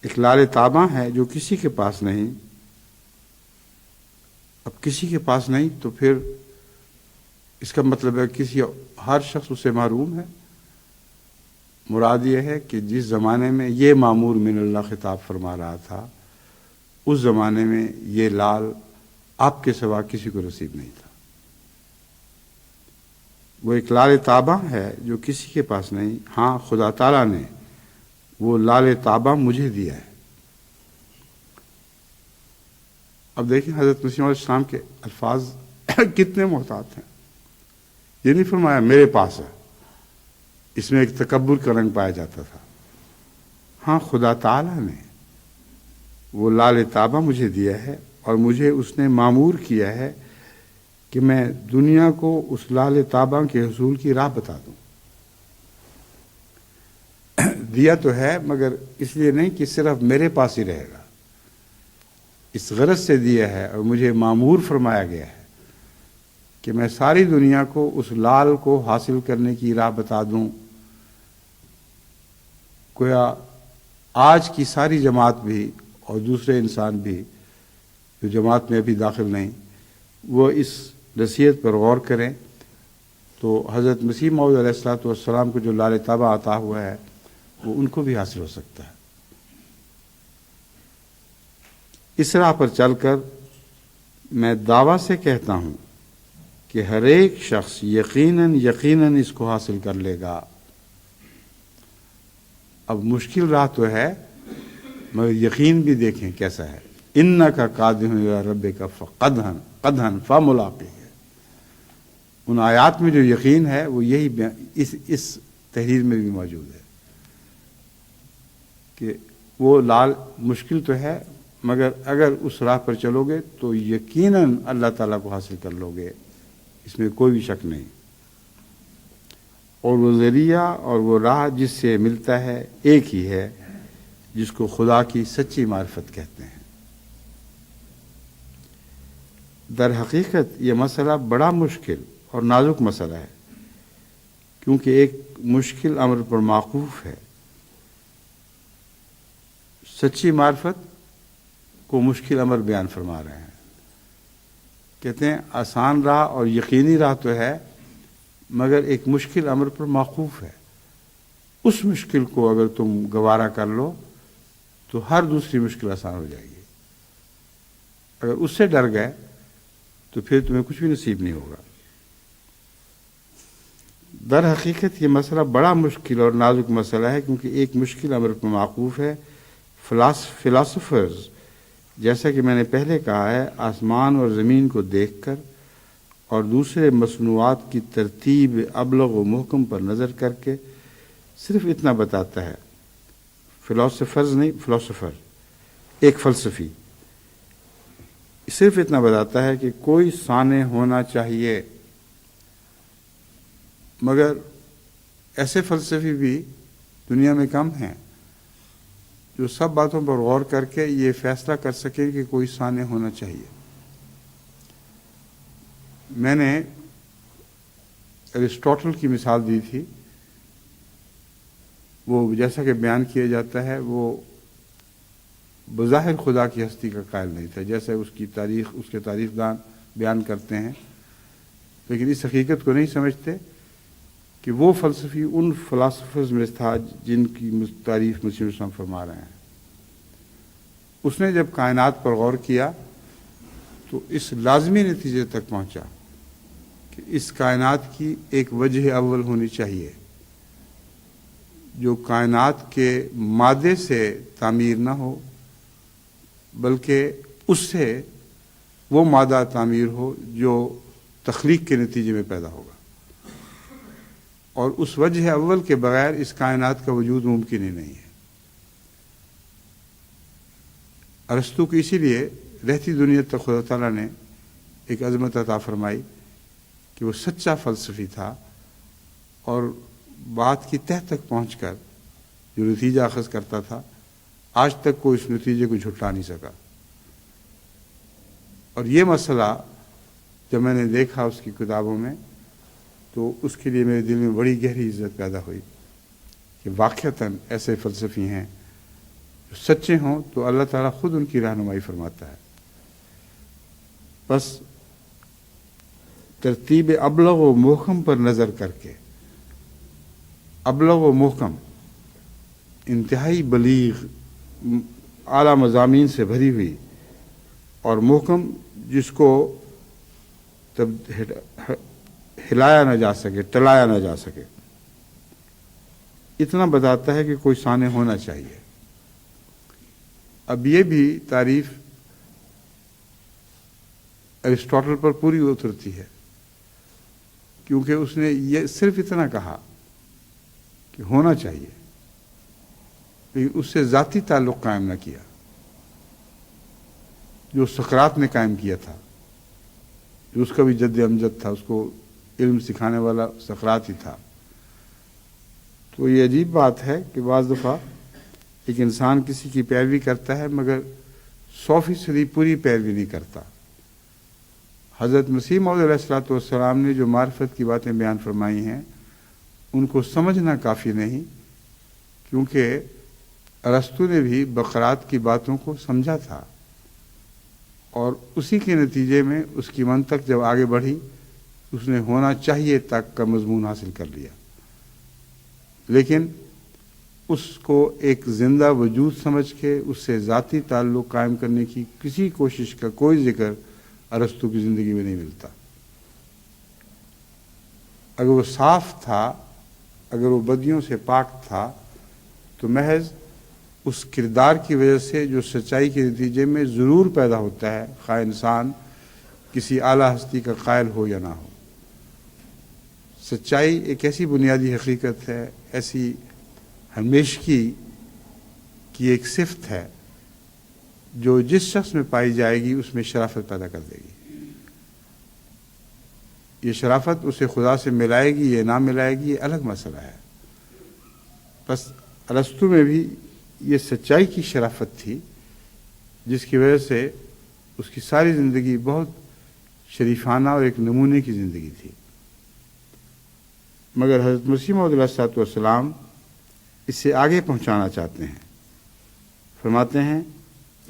ایک لال تاباں ہے جو کسی کے پاس نہیں۔ اب کسی کے پاس نہیں تو پھر اس کا مطلب ہے ہر شخص اسے محروم ہے۔ مراد یہ ہے کہ جس زمانے میں یہ مامور من اللہ خطاب فرما رہا تھا، اس زمانے میں یہ لال آپ کے سوا کسی کو نصیب نہیں تھا۔ وہ ایک لال تاباں ہے جو کسی کے پاس نہیں۔ ہاں، خدا تعالیٰ نے وہ لال تاباں مجھے دیا ہے۔ اب دیکھیں حضرت مسیح علیہ السلام کے الفاظ کتنے محتاط ہیں۔ یہ نہیں فرمایا میرے پاس ہے، اس میں ایک تکبر کا رنگ پایا جاتا تھا۔ ہاں، خدا تعالیٰ نے وہ لال تاباں مجھے دیا ہے اور مجھے اس نے مامور کیا ہے کہ میں دنیا کو اس لال تاباں کے حصول کی راہ بتا دوں۔ دیا تو ہے مگر اس لیے نہیں کہ صرف میرے پاس ہی رہے گا، اس غرض سے دیا ہے اور مجھے مامور فرمایا گیا ہے کہ میں ساری دنیا کو اس لال کو حاصل کرنے کی راہ بتا دوں۔ گویا آج کی ساری جماعت بھی اور دوسرے انسان بھی جو جماعت میں ابھی داخل نہیں، وہ اس نصیحت پر غور کریں تو حضرت مسیح موعود علیہ السلام کو جو لال تاباں عطا ہوا ہے وہ ان کو بھی حاصل ہو سکتا ہے۔ اس راہ پر چل کر میں دعویٰ سے کہتا ہوں کہ ہر ایک شخص یقیناً اس کو حاصل کر لے گا۔ اب مشکل راہ تو ہے مگر یقین بھی دیکھیں کیسا ہے۔ انک قادح الی ربک قدحا فملاقیہ ہے۔ ان آیات میں جو یقین ہے وہ یہی اس تحریر میں بھی موجود ہے کہ وہ لال مشکل تو ہے مگر اگر اس راہ پر چلو گے تو یقیناً اللہ تعالیٰ کو حاصل کر لو گے، اس میں کوئی بھی شک نہیں۔ اور وہ ذریعہ اور وہ راہ جس سے ملتا ہے ایک ہی ہے، جس کو خدا کی سچی معرفت کہتے ہیں۔ در حقیقت یہ مسئلہ بڑا مشکل اور نازک مسئلہ ہے، کیونکہ ایک مشکل امر پر موقوف ہے۔ سچی معرفت کو مشکل امر بیان فرما رہے ہیں۔ کہتے ہیں آسان راہ اور یقینی راہ تو ہے مگر ایک مشکل امر پر موقوف ہے۔ اس مشکل کو اگر تم گوارا کر لو تو ہر دوسری مشکل آسان ہو جائے گی۔ اگر اس سے ڈر گئے تو پھر تمہیں کچھ بھی نصیب نہیں ہوگا۔ در حقیقت یہ مسئلہ بڑا مشکل اور نازک مسئلہ ہے کیونکہ ایک مشکل امر پر موقوف ہے۔ فلاسفرز جیسا کہ میں نے پہلے کہا ہے آسمان اور زمین کو دیکھ کر اور دوسرے مصنوعات کی ترتیب ابلغ و محکم پر نظر کر کے صرف اتنا بتاتا ہے۔ فلاسفرز نہیں، فلاسفر ایک فلسفی صرف اتنا بتاتا ہے کہ کوئی صانع ہونا چاہیے، مگر ایسے فلسفی بھی دنیا میں کم ہیں جو سب باتوں پر غور کر کے یہ فیصلہ کر سکیں کہ کوئی صانع ہونا چاہیے۔ میں نے ارسطوٹل کی مثال دی تھی، وہ جیسا کہ بیان کیا جاتا ہے وہ بظاہر خدا کی ہستی کا قائل نہیں تھا جیسے اس کی تاریخ اس کے تاریخ دان بیان کرتے ہیں، لیکن اس حقیقت کو نہیں سمجھتے کہ وہ فلسفی ان فلاسفرز میں تھا جن کی تعریف مسیح السلام فرما رہے ہیں۔ اس نے جب کائنات پر غور کیا تو اس لازمی نتیجے تک پہنچا کہ اس کائنات کی ایک وجہ اول ہونی چاہیے جو کائنات کے مادے سے تعمیر نہ ہو، بلکہ اس سے وہ مادہ تعمیر ہو جو تخلیق کے نتیجے میں پیدا ہوگا، اور اس وجہ اول کے بغیر اس کائنات کا وجود ممکن ہی نہیں ہے۔ ارسطو کو اسی لیے رہتی دنیا تک خدا تعالیٰ نے ایک عظمت عطا فرمائی کہ وہ سچا فلسفی تھا، اور بات کی تہ تک پہنچ کر جو نتیجہ اخذ کرتا تھا آج تک کوئی اس نتیجے کو جھٹلا نہیں سکا۔ اور یہ مسئلہ جب میں نے دیکھا اس کی کتابوں میں تو اس کے لیے میرے دل میں بڑی گہری عزت پیدا ہوئی کہ واقعتاً ایسے فلسفی ہیں جو سچے ہوں تو اللہ تعالیٰ خود ان کی رہنمائی فرماتا ہے۔ بس ترتیب ابلغ و محکم پر نظر کر کے، ابلغ و محکم انتہائی بلیغ اعلیٰ مضامین سے بھری ہوئی، اور محکم جس کو تب ہلایا نہ جا سکے، ٹلایا نہ جا سکے، اتنا بتاتا ہے کہ کوئی سانع ہونا چاہیے۔ اب یہ بھی تعریف ارسطاٹل پر پوری اترتی ہے، کیونکہ اس نے یہ صرف اتنا کہا کہ ہونا چاہیے، لیکن اس سے ذاتی تعلق قائم نہ کیا جو سقراط نے قائم کیا تھا، جو اس کا بھی جد امجد تھا، اس کو علم سکھانے والا سقراط ہی تھا۔ تو یہ عجیب بات ہے کہ بعض دفعہ ایک انسان کسی کی پیروی کرتا ہے مگر 100% پوری پیروی نہیں کرتا۔ حضرت مسیح موعود علیہ الصلوۃ والسلام نے جو معرفت کی باتیں بیان فرمائی ہیں ان کو سمجھنا کافی نہیں، کیونکہ ارسطو نے بھی بقرات کی باتوں کو سمجھا تھا، اور اسی کے نتیجے میں اس کی منطق جب آگے بڑھی اس نے ہونا چاہیے تک کا مضمون حاصل کر لیا، لیکن اس کو ایک زندہ وجود سمجھ کے اس سے ذاتی تعلق قائم کرنے کی کسی کوشش کا کوئی ذکر ارسطو کی زندگی میں نہیں ملتا۔ اگر وہ صاف تھا، اگر وہ بدیوں سے پاک تھا، تو محض اس کردار کی وجہ سے جو سچائی کے نتیجے میں ضرور پیدا ہوتا ہے، خواہ انسان کسی اعلیٰ ہستی کا قائل ہو یا نہ ہو۔ سچائی ایک ایسی بنیادی حقیقت ہے، ایسی ہمیشگی کی ایک صفت ہے جو جس شخص میں پائی جائے گی اس میں شرافت پیدا کر دے گی۔ یہ شرافت اسے خدا سے ملائے گی یا نہ ملائے گی، یہ الگ مسئلہ ہے۔ بس ارسطو میں بھی یہ سچائی کی شرافت تھی جس کی وجہ سے اس کی ساری زندگی بہت شریفانہ اور ایک نمونے کی زندگی تھی۔ مگر حضرت مسیح موعود علیہ الصلوۃ والسلام اس سے آگے پہنچانا چاہتے ہیں۔ فرماتے ہیں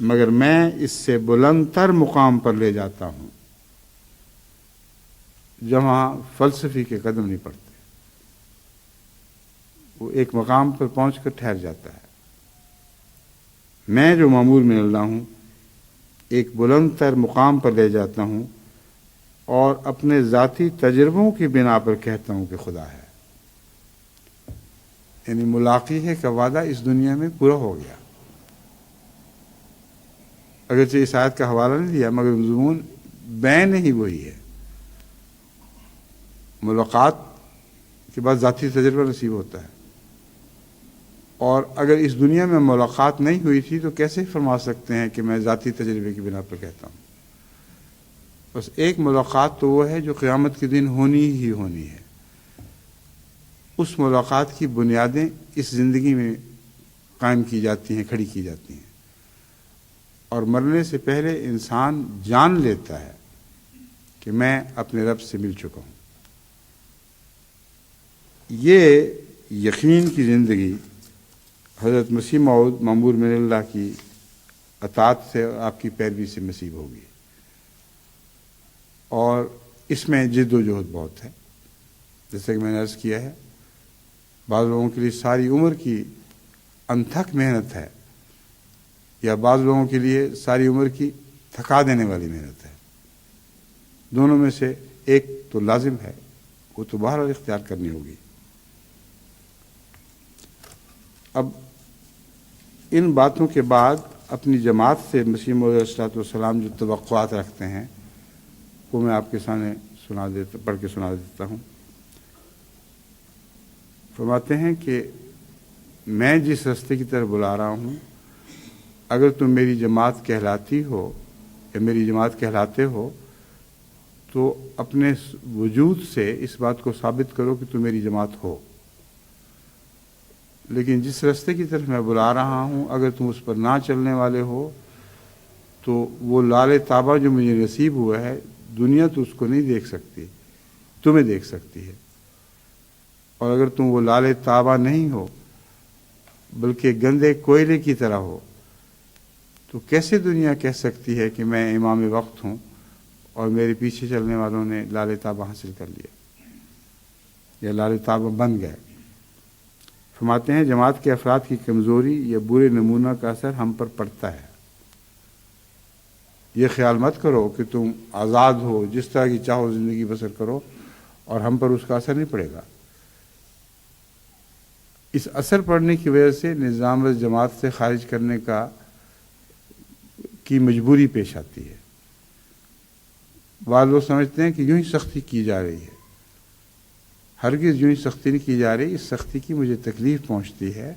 مگر میں اس سے بلند تر مقام پر لے جاتا ہوں جہاں فلسفی کے قدم نہیں پڑتے۔ وہ ایک مقام پر پہنچ کر ٹھہر جاتا ہے۔ میں جو معمور من اللہ ہوں ایک بلند تر مقام پر لے جاتا ہوں اور اپنے ذاتی تجربوں کی بنا پر کہتا ہوں کہ خدا ہے۔ یعنی ملاقی ہے کا وعدہ اس دنیا میں پورا ہو گیا۔ اگرچہ اس آیت کا حوالہ نہیں دیا مگر مضمون بین ہی وہی ہے۔ ملاقات کے بعد ذاتی تجربہ نصیب ہوتا ہے، اور اگر اس دنیا میں ملاقات نہیں ہوئی تھی تو کیسے فرما سکتے ہیں کہ میں ذاتی تجربے کی بنا پر کہتا ہوں؟ بس ایک ملاقات تو وہ ہے جو قیامت کے دن ہونی ہی ہونی ہے۔ اس ملاقات کی بنیادیں اس زندگی میں قائم کی جاتی ہیں، کھڑی کی جاتی ہیں، اور مرنے سے پہلے انسان جان لیتا ہے کہ میں اپنے رب سے مل چکا ہوں۔ یہ یقین کی زندگی حضرت مسیح موعود معمور من اللہ کی اطاعت سے اور آپ کی پیروی سے نصیب ہوگی، اور اس میں جد و جہد بہت ہے۔ جیسے کہ میں نے عرض کیا ہے، بعض لوگوں کے لیے ساری عمر کی انتھک محنت ہے، یا بعض لوگوں کے لیے ساری عمر کی تھکا دینے والی محنت ہے۔ دونوں میں سے ایک تو لازم ہے، وہ تو بہرحال اختیار کرنی ہوگی۔ اب ان باتوں کے بعد اپنی جماعت سے مسیح موعود علیہ السلام جو توقعات رکھتے ہیں وہ میں آپ کے سامنے پڑھ کے سنا دیتا ہوں۔ فرماتے ہیں کہ میں جس راستے کی طرف بلا رہا ہوں، اگر تم میری جماعت کہلاتی ہو یا میری جماعت کہلاتے ہو تو اپنے وجود سے اس بات کو ثابت کرو کہ تم میری جماعت ہو۔ لیکن جس راستے کی طرف میں بلا رہا ہوں اگر تم اس پر نہ چلنے والے ہو تو وہ لال تابہ جو مجھے نصیب ہوا ہے، دنیا تو اس کو نہیں دیکھ سکتی، تمہیں دیکھ سکتی ہے۔ اور اگر تم وہ لال تابہ نہیں ہو بلکہ گندے کوئلے کی طرح ہو تو کیسے دنیا کہہ سکتی ہے کہ میں امام وقت ہوں اور میرے پیچھے چلنے والوں نے لال تابہ حاصل کر لیا یا لال تابہ بن گئے۔ فرماتے ہیں جماعت کے افراد کی کمزوری یا برے نمونہ کا اثر ہم پر پڑتا ہے۔ یہ خیال مت کرو کہ تم آزاد ہو، جس طرح کی چاہو زندگی بسر کرو اور ہم پر اس کا اثر نہیں پڑے گا۔ اس اثر پڑنے کی وجہ سے نظام جماعت سے خارج کرنے کی مجبوری پیش آتی ہے۔ بعض لوگ سمجھتے ہیں کہ یوں ہی سختی کی جا رہی ہے۔ ہرگز یوں ہی سختی نہیں کی جا رہی، اس سختی کی مجھے تکلیف پہنچتی ہے،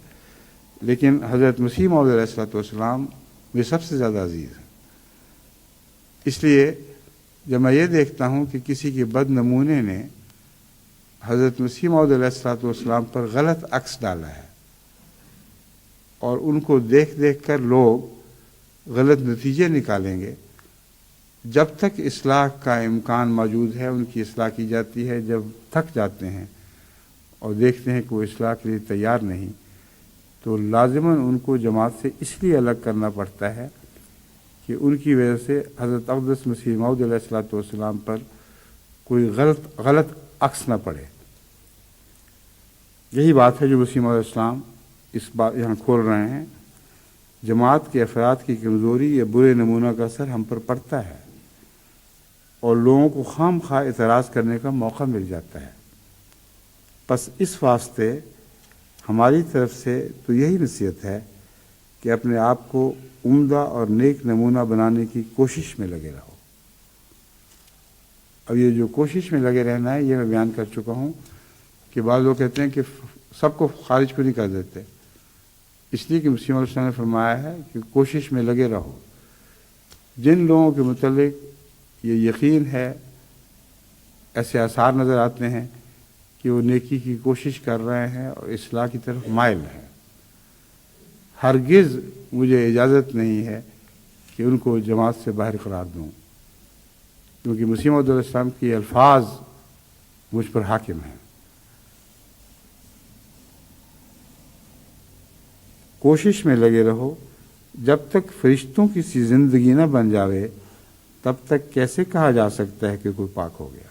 لیکن حضرت مسیح موعود علیہ السلام مجھے سب سے زیادہ عزیز ہیں۔ اس لیے جب میں یہ دیکھتا ہوں کہ کسی کے بد نمونے نے حضرت مسیح موعود علیہ السلام پر غلط عکس ڈالا ہے اور ان کو دیکھ دیکھ کر لوگ غلط نتیجے نکالیں گے، جب تک اصلاح کا امکان موجود ہے ان کی اصلاح کی جاتی ہے۔ جب تھک جاتے ہیں اور دیکھتے ہیں کہ وہ اصلاح کے لیے تیار نہیں تو لازماً ان کو جماعت سے اس لیے الگ کرنا پڑتا ہے کہ ان کی وجہ سے حضرت اقدس مسیح موعود علیہ السلام پر کوئی غلط عکس نہ پڑے۔ یہی بات ہے جو مسیح موعود علیہ السلام اس بات یہاں کھول رہے ہیں۔ جماعت کے افراد کی کمزوری یا برے نمونہ کا اثر ہم پر پڑتا ہے اور لوگوں کو خام خواہ اعتراض کرنے کا موقع مل جاتا ہے۔ پس اس واسطے ہماری طرف سے تو یہی نصیحت ہے کہ اپنے آپ کو عمدہ اور نیک نمونہ بنانے کی کوشش میں لگے رہو۔ اب یہ جو کوشش میں لگے رہنا ہے یہ میں بیان کر چکا ہوں کہ بعض لوگ کہتے ہیں کہ سب کو خارج کیوں نہیں کر دیتے، اس لیے کہ مسیح علیہ السلام نے فرمایا ہے کہ کوشش میں لگے رہو۔ جن لوگوں کے متعلق یہ یقین ہے، ایسے آثار نظر آتے ہیں کہ وہ نیکی کی کوشش کر رہے ہیں اور اصلاح کی طرف مائل ہیں، ہرگز مجھے اجازت نہیں ہے کہ ان کو جماعت سے باہر قرار دوں، کیونکہ مسیح موعود علیہ السلام کی الفاظ مجھ پر حاکم ہیں۔ کوشش میں لگے رہو، جب تک فرشتوں کی سی زندگی نہ بن جاوے تب تک کیسے کہا جا سکتا ہے کہ کوئی پاک ہو گیا۔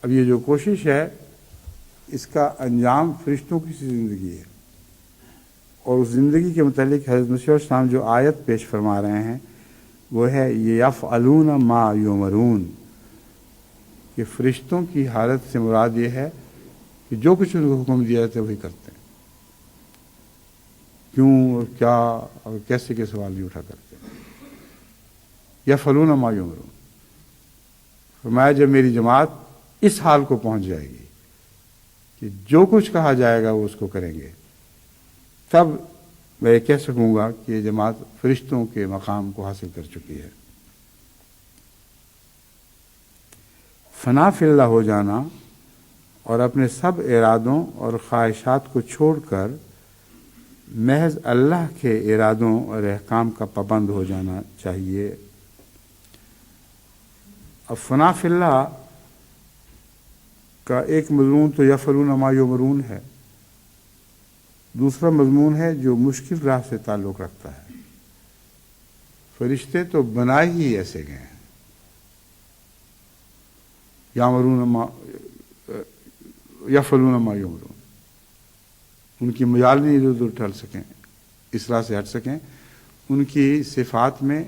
اب یہ جو کوشش ہے اس کا انجام فرشتوں کی سی زندگی ہے، اور اس زندگی کے متعلق حضرت مسیح علیہ السلام جو آیت پیش فرما رہے ہیں وہ ہے یفعلون ما یؤمرون، کہ فرشتوں کی حالت سے مراد یہ ہے کہ جو کچھ ان کو حکم دیا جاتا ہے وہی کرتے ہیں، کیوں اور کیا اور کیسے کے سوال نہیں اٹھا کرتے۔ یفعلون ما یؤمرون، فرمایا جب میری جماعت اس حال کو پہنچ جائے گی کہ جو کچھ کہا جائے گا وہ اس کو کریں گے، تب میں یہ کہہ سکوں گا کہ یہ جماعت فرشتوں کے مقام کو حاصل کر چکی ہے۔ فنا فی اللہ ہو جانا اور اپنے سب ارادوں اور خواہشات کو چھوڑ کر محض اللہ کے ارادوں اور احکام کا پابند ہو جانا چاہیے۔ اب فنا فی اللہ کا ایک مضمون تو یفعلون ما یؤمرون ہے، دوسرا مضمون ہے جو مشکل راہ سے تعلق رکھتا ہے۔ فرشتے تو بنائے ہی ایسے گئے ہیں، یفعلون ما یؤمرون، ان کی مجال نہیں ادھر ادھر ٹھل سکیں، اس راہ سے ہٹ سکیں۔ ان کی صفات میں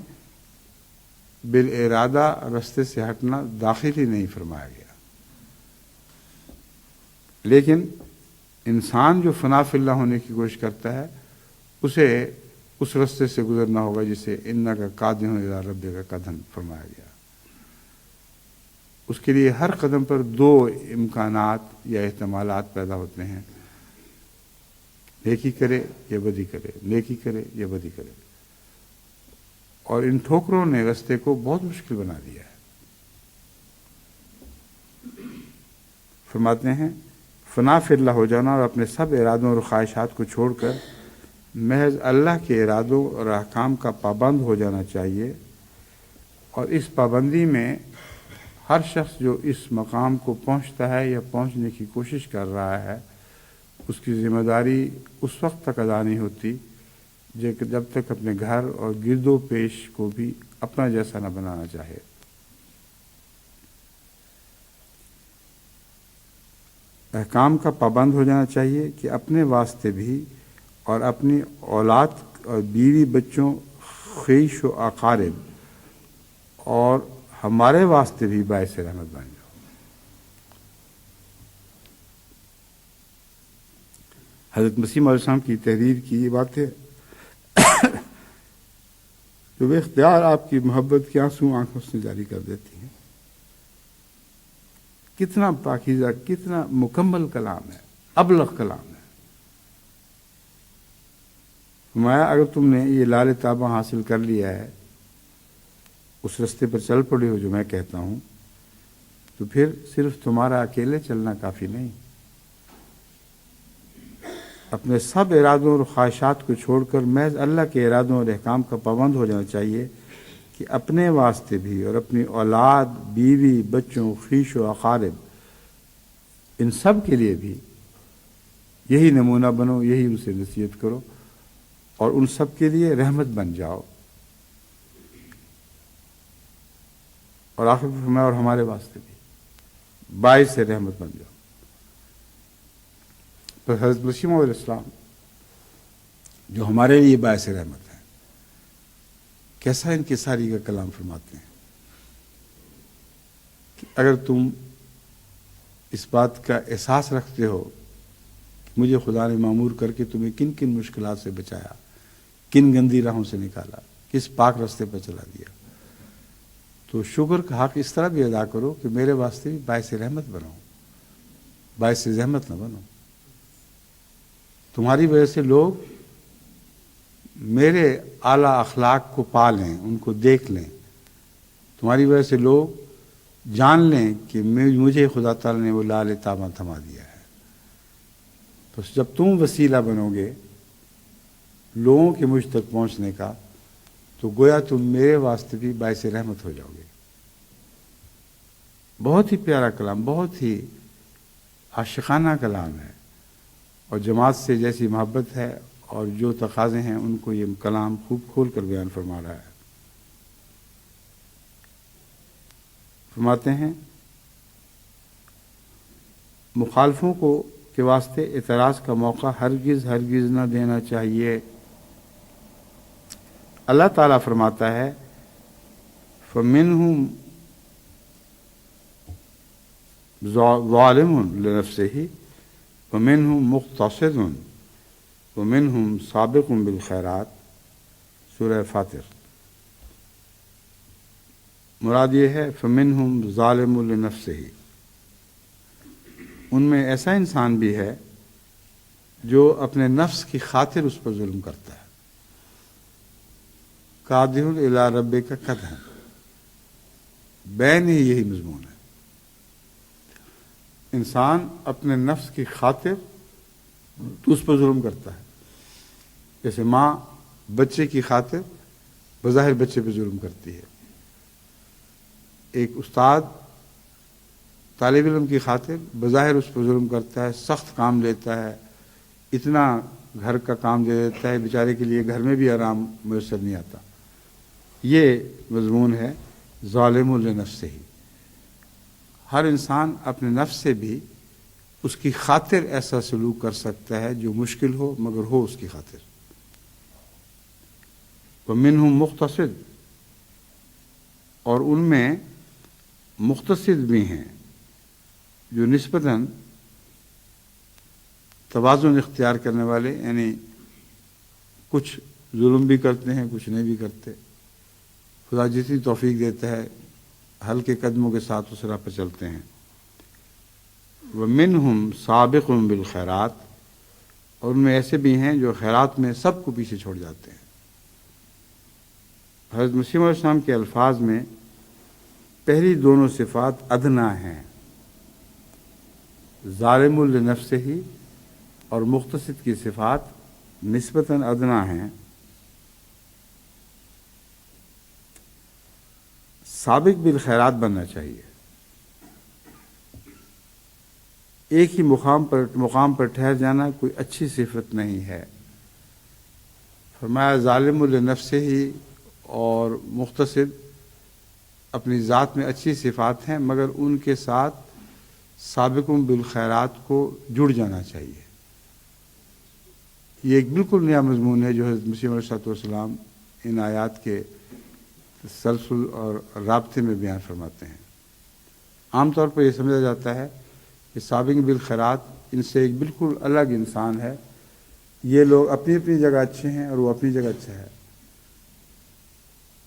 بالارادہ رستے سے ہٹنا داخل ہی نہیں فرمایا گیا. لیکن انسان جو فنا فی اللہ ہونے کی کوشش کرتا ہے اسے اس رستے سے گزرنا ہوگا جسے انک قادح الی ربک قدحا فرمایا گیا. اس کے لیے ہر قدم پر دو امکانات یا احتمالات پیدا ہوتے ہیں، نیکی کرے یا بدی کرے، نیکی کرے یا بدی کرے. اور ان ٹھوکروں نے رستے کو بہت مشکل بنا دیا ہے. فرماتے ہیں فنا فی اللہ ہو جانا اور اپنے سب ارادوں اور خواہشات کو چھوڑ کر محض اللہ کے ارادوں اور احکام کا پابند ہو جانا چاہیے. اور اس پابندی میں ہر شخص جو اس مقام کو پہنچتا ہے یا پہنچنے کی کوشش کر رہا ہے اس کی ذمہ داری اس وقت تک ادا نہیں ہوتی جب تک اپنے گھر اور گرد و پیش کو بھی اپنا جیسا نہ بنانا چاہے. احکام کا پابند ہو جانا چاہیے کہ اپنے واسطے بھی اور اپنی اولاد اور بیوی بچوں، خیش و اقارب اور ہمارے واسطے بھی باعث رحمت بن جاؤ. حضرت مسیح علیہ السلام کی تحریر کی یہ بات ہے جو بے اختیار آپ کی محبت کے آنسو آنکھوں سے جاری کر دیتی ہیں. کتنا پاکیزہ، کتنا مکمل کلام ہے، ابلغ کلام ہے. فرمایا اگر تم نے یہ لال تابہ حاصل کر لیا ہے، اس رستے پر چل پڑے ہو جو میں کہتا ہوں، تو پھر صرف تمہارا اکیلے چلنا کافی نہیں. اپنے سب ارادوں اور خواہشات کو چھوڑ کر محض اللہ کے ارادوں اور احکام کا پابند ہو جانا چاہیے کہ اپنے واسطے بھی اور اپنی اولاد، بیوی بچوں، خیش و اقارب ان سب کے لیے بھی یہی نمونہ بنو، یہی اسے نصیحت کرو اور ان سب کے لیے رحمت بن جاؤ. اور آخر میں فرمایا اور ہمارے واسطے بھی باعث رحمت بن جاؤ. تو حضرت مسیح علیہ السلام جو ہمارے لیے باعث رحمت ہے، کیسا انکساری کا کلام فرماتے ہیں کہ اگر تم اس بات کا احساس رکھتے ہو کہ مجھے خدا نے معمور کر کے تمہیں کن کن مشکلات سے بچایا، کن گندی راہوں سے نکالا، کس پاک راستے پر چلا دیا، تو شکر کا حق اس طرح بھی ادا کرو کہ میرے واسطے بھی باعث رحمت بنو، باعث زحمت نہ بنو. تمہاری وجہ سے لوگ میرے اعلیٰ اخلاق کو پا لیں، ان کو دیکھ لیں. تمہاری وجہ سے لوگ جان لیں کہ مجھے خدا تعالیٰ نے وہ لال تابہ تھما دیا ہے. تو جب تم وسیلہ بنو گے لوگوں کے مجھ تک پہنچنے کا، تو گویا تم میرے واسطے بھی باعث رحمت ہو جاؤ گے. بہت ہی پیارا کلام، بہت ہی عاشقانہ کلام ہے. اور جماعت سے جیسی محبت ہے اور جو تقاضے ہیں ان کو یہ کلام خوب کھول کر بیان فرما رہا ہے. فرماتے ہیں مخالفوں کو کے واسطے اعتراض کا موقع ہرگز ہرگز نہ دینا چاہیے. اللہ تعالیٰ فرماتا ہے فَمِنْهُمْ ظَالِمٌ لِنَفْسِهِ وَمِنْهُمْ مُقْتَصِدٌ وَمِنْهُمْ سَابِقٌ بِالْخَيْرَاتِ. سورہ فاطر. مراد یہ ہے فَمِنْهُمْ ظَالِمٌ لِنَفْسِهِ، ان میں ایسا انسان بھی ہے جو اپنے نفس کی خاطر اس پر ظلم کرتا ہے. قادح الی ربک قدحا، بین ہی یہی مضمون ہے. انسان اپنے نفس کی خاطر اس پر ظلم کرتا ہے. جیسے ماں بچے کی خاطر بظاہر بچے پہ ظلم کرتی ہے. ایک استاد طالب علم کی خاطر بظاہر اس پر ظلم کرتا ہے، سخت کام لیتا ہے، اتنا گھر کا کام دے دیتا ہے، بیچارے کے لیے گھر میں بھی آرام میسر نہیں آتا. یہ مضمون ہے ظالم لنفسہ. ہر انسان اپنے نفس سے بھی اس کی خاطر ایسا سلوک کر سکتا ہے جو مشکل ہو مگر ہو اس کی خاطر. وَمِنْهُمْ مُقْتَصِدٌ، اور ان میں مقتصد بھی ہیں جو نسبتاً توازن اختیار کرنے والے، یعنی کچھ ظلم بھی کرتے ہیں، کچھ نہیں بھی کرتے، خدا جتنی توفیق دیتا ہے ہلکے قدموں کے ساتھ اس راہ پر چلتے ہیں۔ وَمِنْهُمْ سَابِقٌ بِالْخَيْرَاتِ، اور ان میں ایسے بھی ہیں جو خیرات میں سب کو پیچھے چھوڑ جاتے ہیں۔ حضرت مسیح علیہ السلام کے الفاظ میں پہلی دونوں صفات ادنا ہیں، ظالم لنفسہ اور مقتصد کی صفات نسبتاً ادنا ہیں۔ سابق بالخیرات بننا چاہیے، ایک ہی مقام پر ٹھہر جانا کوئی اچھی صفت نہیں ہے۔ فرمایا ظالم لنفسہ اور مقتصد اپنی ذات میں اچھی صفات ہیں، مگر ان کے ساتھ سابقوں بالخیرات کو جڑ جانا چاہیے۔ یہ ایک بالکل نیا مضمون ہے جو حضرت مسیح علیہ السلام ان آیات کے تسلسل اور رابطے میں بیان فرماتے ہیں۔ عام طور پر یہ سمجھا جاتا ہے کہ سابق بالخیرات ان سے ایک بالکل الگ انسان ہے، یہ لوگ اپنی اپنی جگہ اچھے ہیں اور وہ اپنی جگہ اچھا ہے۔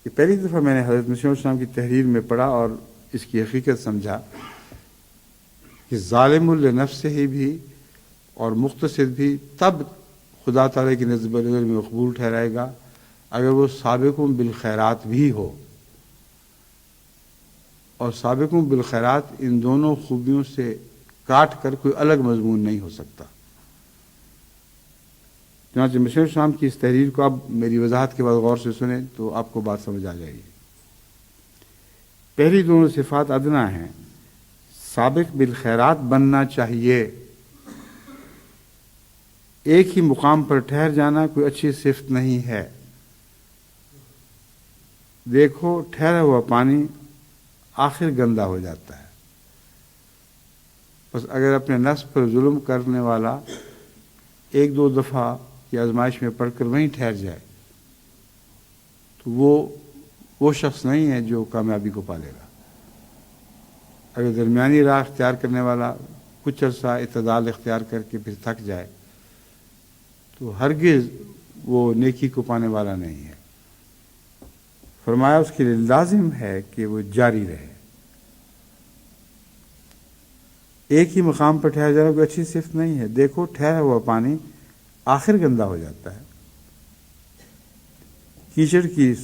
یہ پہلی دفعہ میں نے حضرت مسیح علیہ السلام کی تحریر میں پڑھا اور اس کی حقیقت سمجھا کہ ظالم لنفسہ ہی بھی اور مقتصد بھی تب خدا تعالیٰ کی نظر میں مقبول ٹھہرائے گا اگر وہ سابقوں بالخیرات بھی ہو، اور سابقوں بالخیرات ان دونوں خوبیوں سے کاٹ کر کوئی الگ مضمون نہیں ہو سکتا۔ چنانچہ مسیح علیہ السلام کی اس تحریر کو اب میری وضاحت کے بعد غور سے سنیں تو آپ کو بات سمجھ آ جائے گی۔ پہلی دونوں صفات ادنا ہیں، سابق بالخیرات بننا چاہیے، ایک ہی مقام پر ٹھہر جانا کوئی اچھی صفت نہیں ہے۔ دیکھو ٹھہرا ہوا پانی آخر گندا ہو جاتا ہے، بس اگر اپنے نفس پر ظلم کرنے والا ایک دو دفعہ کی آزمائش میں پڑھ کر وہیں ٹھہر جائے تو وہ شخص نہیں ہے جو کامیابی کو پالے گا۔ اگر درمیانی راہ اختیار کرنے والا کچھ عرصہ اعتدال اختیار کر کے پھر تھک جائے تو ہرگز وہ نیکی کو پانے والا نہیں ہے۔ فرمایا اس کے لیے لازم ہے کہ وہ جاری رہے۔ ایک ہی مقام پر ٹھہر جانا کوئی اچھی صفت نہیں ہے۔ دیکھو ٹھہرا ہوا پانی آخر گندا ہو جاتا ہے، کیچڑ کی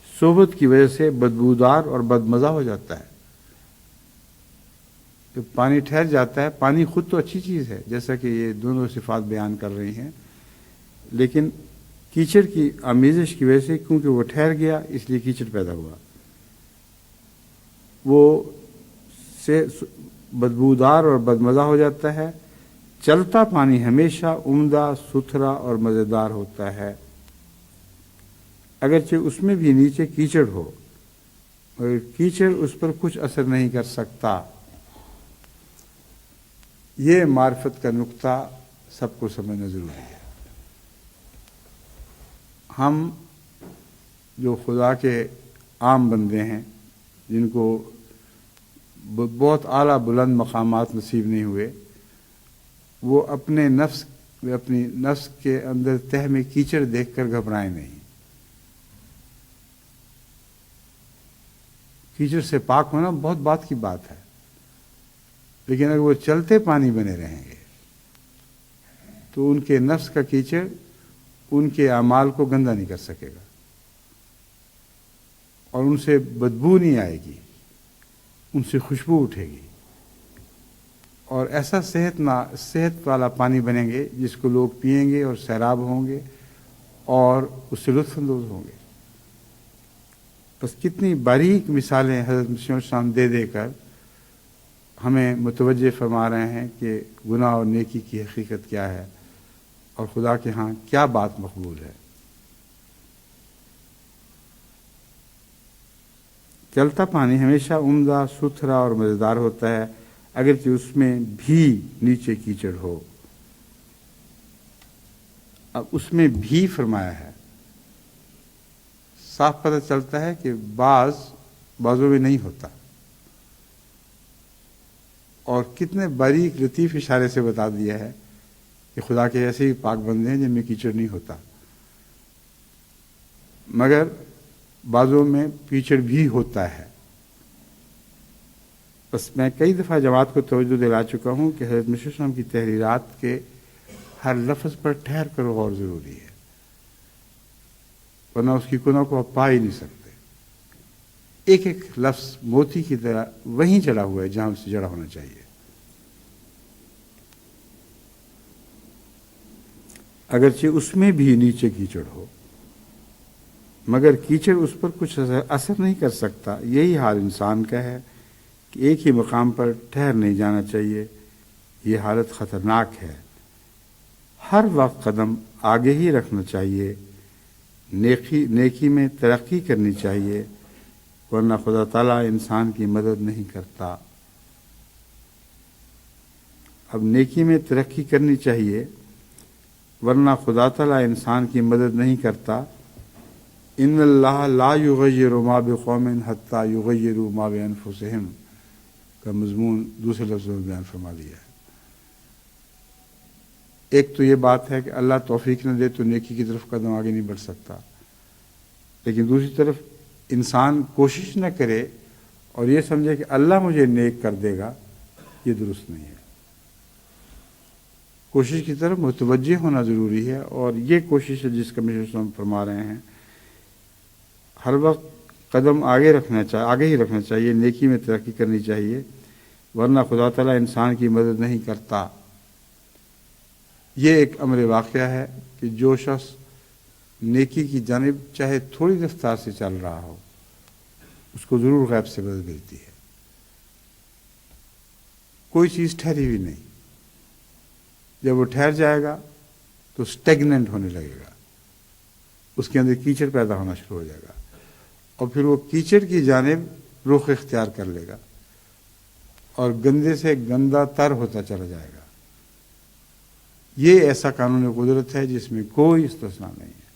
صحبت کی وجہ سے بدبودار اور بدمزہ ہو جاتا ہے۔ جب پانی ٹھہر جاتا ہے، پانی خود تو اچھی چیز ہے جیسا کہ یہ دونوں صفات بیان کر رہی ہیں، لیکن کیچڑ کی آمیزش کی وجہ سے کیونکہ وہ ٹھہر گیا اس لیے کیچڑ پیدا ہوا، وہ سے بدبودار اور بدمزہ ہو جاتا ہے۔ چلتا پانی ہمیشہ عمدہ، ستھرا اور مزیدار ہوتا ہے، اگرچہ اس میں بھی نیچے کیچڑ ہو، اور کیچڑ اس پر کچھ اثر نہیں کر سکتا۔ یہ معرفت کا نقطہ سب کو سمجھنا ضروری ہے۔ ہم جو خدا کے عام بندے ہیں جن کو بہت اعلیٰ بلند مقامات نصیب نہیں ہوئے، وہ اپنی نفس کے اندر تہ میں کیچڑ دیکھ کر گھبرائیں نہیں۔ کیچڑ سے پاک ہونا بہت بات کی بات ہے، لیکن اگر وہ چلتے پانی بنے رہیں گے تو ان کے نفس کا کیچڑ ان کے اعمال کو گندا نہیں کر سکے گا، اور ان سے بدبو نہیں آئے گی، ان سے خوشبو اٹھے گی، اور ایسا صحت والا پانی بنیں گے جس کو لوگ پئیں گے اور سیراب ہوں گے اور اس سے لطف اندوز ہوں گے۔ بس کتنی باریک مثالیں حضرت مسیح علیہ السلام دے کر ہمیں متوجہ فرما رہے ہیں کہ گناہ اور نیکی کی حقیقت کیا ہے اور خدا کے ہاں کیا بات مقبول ہے۔ چلتا پانی ہمیشہ عمدہ، ستھرا اور مزیدار ہوتا ہے، اگرچہ اس میں بھی نیچے کیچڑ ہو۔ اب اس میں بھی فرمایا ہے، صاف پتہ چلتا ہے کہ بعضوں میں نہیں ہوتا، اور کتنے باریک لطیف اشارے سے بتا دیا ہے کہ خدا کے ایسے ہی پاک بندے ہیں جن میں کیچڑ نہیں ہوتا، مگر بعضوں میں کیچڑ بھی ہوتا ہے۔ بس میں کئی دفعہ جماعت کو توجہ دلا چکا ہوں کہ حضرت مسیح السلام کی تحریرات کے ہر لفظ پر ٹھہر کر غور ضروری ہے، ورنہ اس کی کنوں کو آپ پا ہی نہیں سکتے۔ ایک ایک لفظ موتی کی طرح وہیں جڑا ہوا ہے جہاں اسے جڑا ہونا چاہیے۔ اگرچہ اس میں بھی نیچے کیچڑ ہو، مگر کیچڑ اس پر کچھ اثر نہیں کر سکتا۔ یہی حال انسان کا ہے کہ ایک ہی مقام پر ٹھہر نہیں جانا چاہیے۔ یہ حالت خطرناک ہے۔ ہر وقت قدم آگے ہی رکھنا چاہیے، نیکی میں ترقی کرنی چاہیے، ورنہ خدا تعالیٰ انسان کی مدد نہیں کرتا۔ اب نیکی میں ترقی کرنی چاہیے ورنہ خدا تعالیٰ انسان کی مدد نہیں کرتا۔ ان اللہ لا یغیر ما بقوم حتی یغیروا ما بانفسہم کا مضمون دوسرے لفظوں میں بیان فرما دیا ہے۔ ایک تو یہ بات ہے کہ اللہ توفیق نہ دے تو نیکی کی طرف قدم آگے نہیں بڑھ سکتا، لیکن دوسری طرف انسان کوشش نہ کرے اور یہ سمجھے کہ اللہ مجھے نیک کر دے گا، یہ درست نہیں ہے۔ کوشش کی طرف متوجہ ہونا ضروری ہے، اور یہ کوشش ہے جس کا مسیح فرما رہے ہیں، ہر وقت قدم آگے ہی رکھنا چاہیے، نیکی میں ترقی کرنی چاہیے، ورنہ خدا تعالیٰ انسان کی مدد نہیں کرتا۔ یہ ایک امر واقعہ ہے کہ جو شخص نیکی کی جانب چاہے تھوڑی رفتار سے چل رہا ہو، اس کو ضرور غیب سے مدد ملتی ہے۔ کوئی چیز ٹھہری ہوئی نہیں، جب وہ ٹھہر جائے گا تو سٹیگننٹ ہونے لگے گا، اس کے اندر کیچڑ پیدا ہونا شروع ہو جائے گا، اور پھر وہ کیچڑ کی جانب رخ اختیار کر لے گا اور گندے سے گندا تر ہوتا چلا جائے گا۔ یہ ایسا قانون قدرت ہے جس میں کوئی استثناء نہیں ہے۔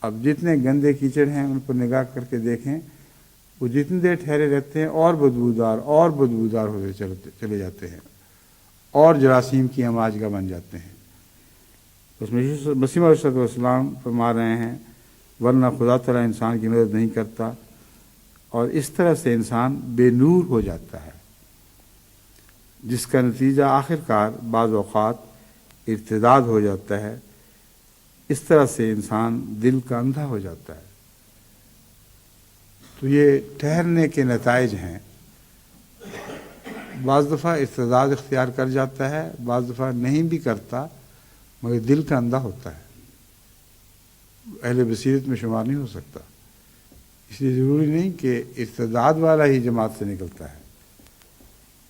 اب جتنے گندے کیچڑ ہیں ان پر نگاہ کر کے دیکھیں، وہ جتنی دیر ٹھہرے رہتے ہیں اور بدبودار ہوتے چلے جاتے ہیں، اور جراثیم کی ہماجگاہ بن جاتے ہیں۔ اس میں مسیح علیہ السلام فرما رہے ہیں، ورنہ خدا تعالیٰ انسان کی مدد نہیں کرتا، اور اس طرح سے انسان بے نور ہو جاتا ہے، جس کا نتیجہ آخر کار بعض اوقات ارتداد ہو جاتا ہے۔ اس طرح سے انسان دل کا اندھا ہو جاتا ہے۔ تو یہ ٹھہرنے کے نتائج ہیں۔ بعض دفعہ ارتداد اختیار کر جاتا ہے، بعض دفعہ نہیں بھی کرتا، مگر دل کا اندھا ہوتا ہے، اہل بصیرت میں شمار نہیں ہو سکتا۔ اس لیے ضروری نہیں کہ ارتداد والا ہی جماعت سے نکلتا ہے،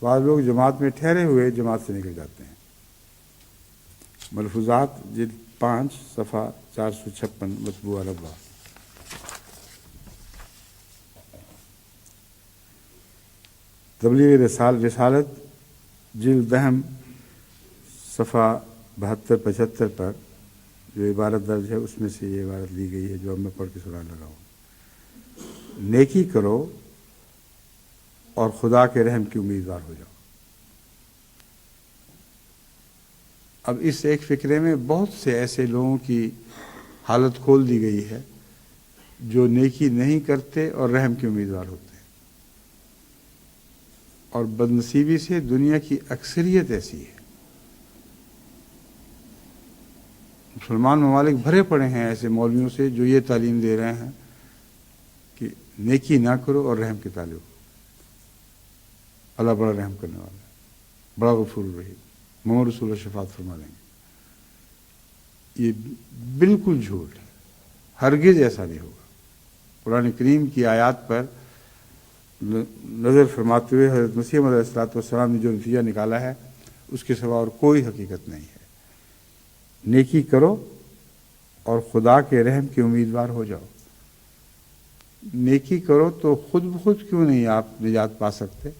بعض لوگ جماعت میں ٹھہرے ہوئے جماعت سے نکل جاتے ہیں۔ ملفوظات جلد 5 صفحہ 456 مطبوعہ ربع۔ تبلیغ رسالت جلد دہم صفحہ 72-75 پر جو عبارت درج ہے اس میں سے یہ عبارت لی گئی ہے جو اب میں پڑھ کے سنانے لگا ہوں۔ نیکی کرو اور خدا کے رحم کی امیدوار ہو جاؤ۔ اب اس ایک فقرے میں بہت سے ایسے لوگوں کی حالت کھول دی گئی ہے جو نیکی نہیں کرتے اور رحم کے امیدوار ہوتے ہیں، اور بدنصیبی سے دنیا کی اکثریت ایسی ہے۔ مسلمان ممالک بھرے پڑے ہیں ایسے مولویوں سے جو یہ تعلیم دے رہے ہیں کہ نیکی نہ کرو اور رحم کے طالب ہو۔ اللہ بڑا رحم کرنے والا ہے، بڑا غفور الرحیم، محمد رسول اللہ شفاعت فرما دیں گے۔ یہ بالکل جھوٹ ہے، ہرگز ایسا نہیں ہوگا۔ قرآن کریم کی آیات پر نظر فرماتے ہوئے حضرت مسیح علیہ السلام نے جو نتیجہ نکالا ہے اس کے سوا اور کوئی حقیقت نہیں ہے۔ نیکی کرو اور خدا کے رحم کے امیدوار ہو جاؤ۔ نیکی کرو تو خود بخود کیوں نہیں آپ نجات پا سکتے؟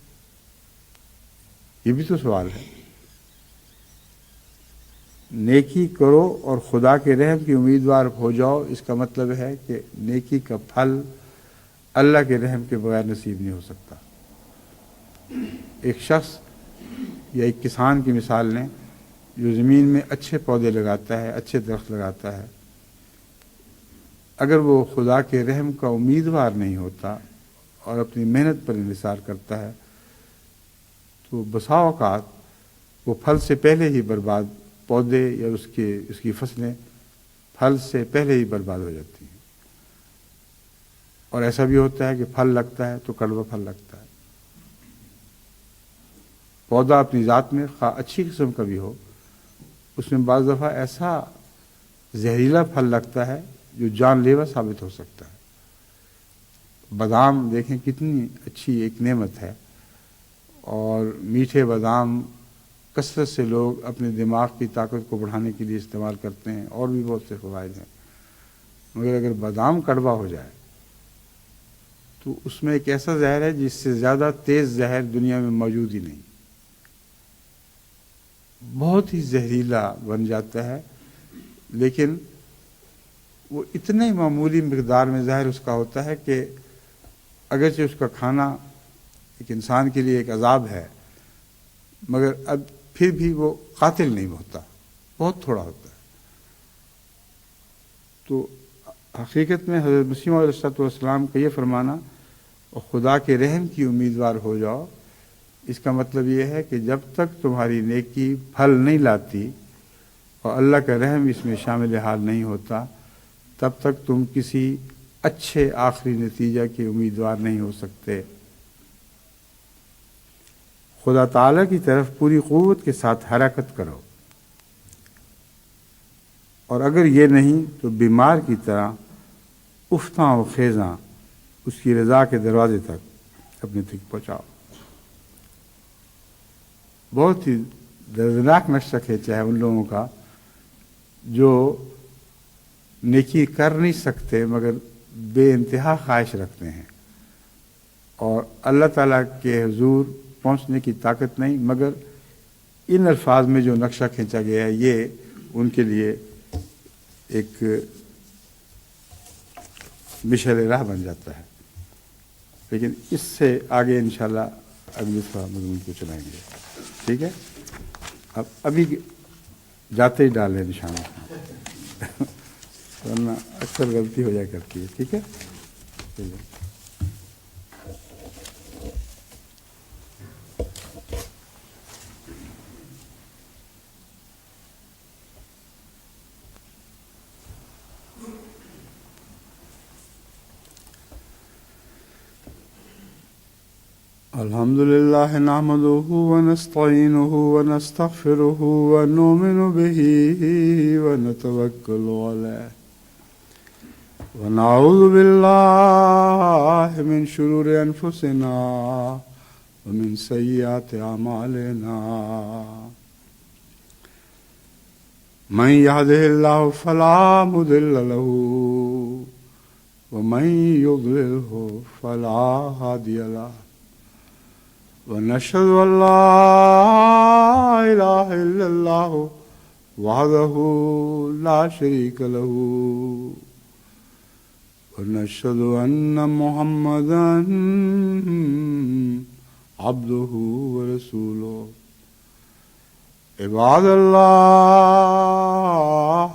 یہ بھی تو سوال ہے۔ نیکی کرو اور خدا کے رحم کی امیدوار ہو جاؤ، اس کا مطلب ہے کہ نیکی کا پھل اللہ کے رحم کے بغیر نصیب نہیں ہو سکتا۔ ایک شخص یا ایک کسان کی مثال لیں جو زمین میں اچھے پودے لگاتا ہے، اچھے درخت لگاتا ہے، اگر وہ خدا کے رحم کا امیدوار نہیں ہوتا اور اپنی محنت پر انحصار کرتا ہے تو بسا اوقات وہ پھل سے پہلے ہی برباد، پودے یا اس کی فصلیں پھل سے پہلے ہی برباد ہو جاتی ہیں۔ اور ایسا بھی ہوتا ہے کہ پھل لگتا ہے تو کڑوا پھل لگتا ہے۔ پودا اپنی ذات میں خواہ اچھی قسم کا بھی ہو، اس میں بعض دفعہ ایسا زہریلا پھل لگتا ہے جو جان لیوا ثابت ہو سکتا ہے۔ بادام دیکھیں کتنی اچھی ایک نعمت ہے، اور میٹھے بادام کثرت سے لوگ اپنے دماغ کی طاقت کو بڑھانے کے لیے استعمال کرتے ہیں، اور بھی بہت سے فوائد ہیں، مگر اگر بادام کڑوا ہو جائے تو اس میں ایک ایسا زہر ہے جس سے زیادہ تیز زہر دنیا میں موجود ہی نہیں، بہت ہی زہریلا بن جاتا ہے، لیکن وہ اتنے معمولی مقدار میں زہر اس کا ہوتا ہے کہ اگرچہ اس کا کھانا ایک انسان کے لیے ایک عذاب ہے، مگر اب پھر بھی وہ قاتل نہیں ہوتا، بہت تھوڑا ہوتا ہے۔ تو حقیقت میں حضرت مسیح علیہ السلام کا یہ فرمانا اور خدا کے رحم کی امیدوار ہو جاؤ، اس کا مطلب یہ ہے کہ جب تک تمہاری نیکی پھل نہیں لاتی اور اللہ کا رحم اس میں شامل حال نہیں ہوتا، تب تک تم کسی اچھے آخری نتیجہ کے امیدوار نہیں ہو سکتے۔ خدا تعالیٰ کی طرف پوری قوت کے ساتھ حرکت کرو، اور اگر یہ نہیں تو بیمار کی طرح افتاں و خیزاں اس کی رضا کے دروازے تک اپنے تک پہنچاؤ۔ بہت ہی دردناک نقشہ کھینچا ہے ان لوگوں کا جو نیکی کر نہیں سکتے مگر بے انتہا خواہش رکھتے ہیں، اور اللہ تعالیٰ کے حضور پہنچنے کی طاقت نہیں، مگر ان الفاظ میں جو نقشہ کھینچا گیا ہے یہ ان کے لیے ایک مشعل راہ بن جاتا ہے۔ لیکن اس سے آگے انشاءاللہ اگلی دفعہ مضمون کو چلائیں گے، ٹھیک ہے؟ اب ابھی جاتے ہی ڈالیں نشانہ، ورنہ اکثر غلطی ہو جائے کرتی ہے، ٹھیک ہے؟ چلیے۔ الحمد لله نحمده ونستعينه ونستغفره ونؤمن به ونتوكل عليه ونعوذ بالله من شرور أنفسنا ومن سيئات أعمالنا من يهده الله فلا مضل له ومن يضلله فلا هادي له ونشهد أن لا إله إلا الله وحده لا شريك له ونشهد أن محمدا عبده ورسوله عباد الله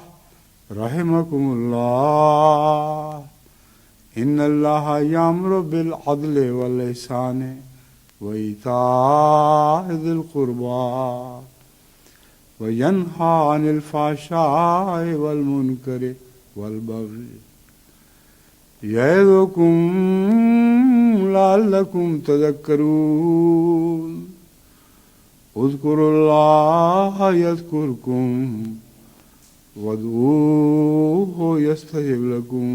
رحمكم الله إن الله يأمر بالعدل والإحسان وإيتاء ذي القربى وينهى عن الفحشاء والمنكر والبغي يعظكم لعلكم تذكرون اذكروا الله يذكركم وادعوه يستجب لكم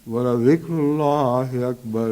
ولذكر الله أكبر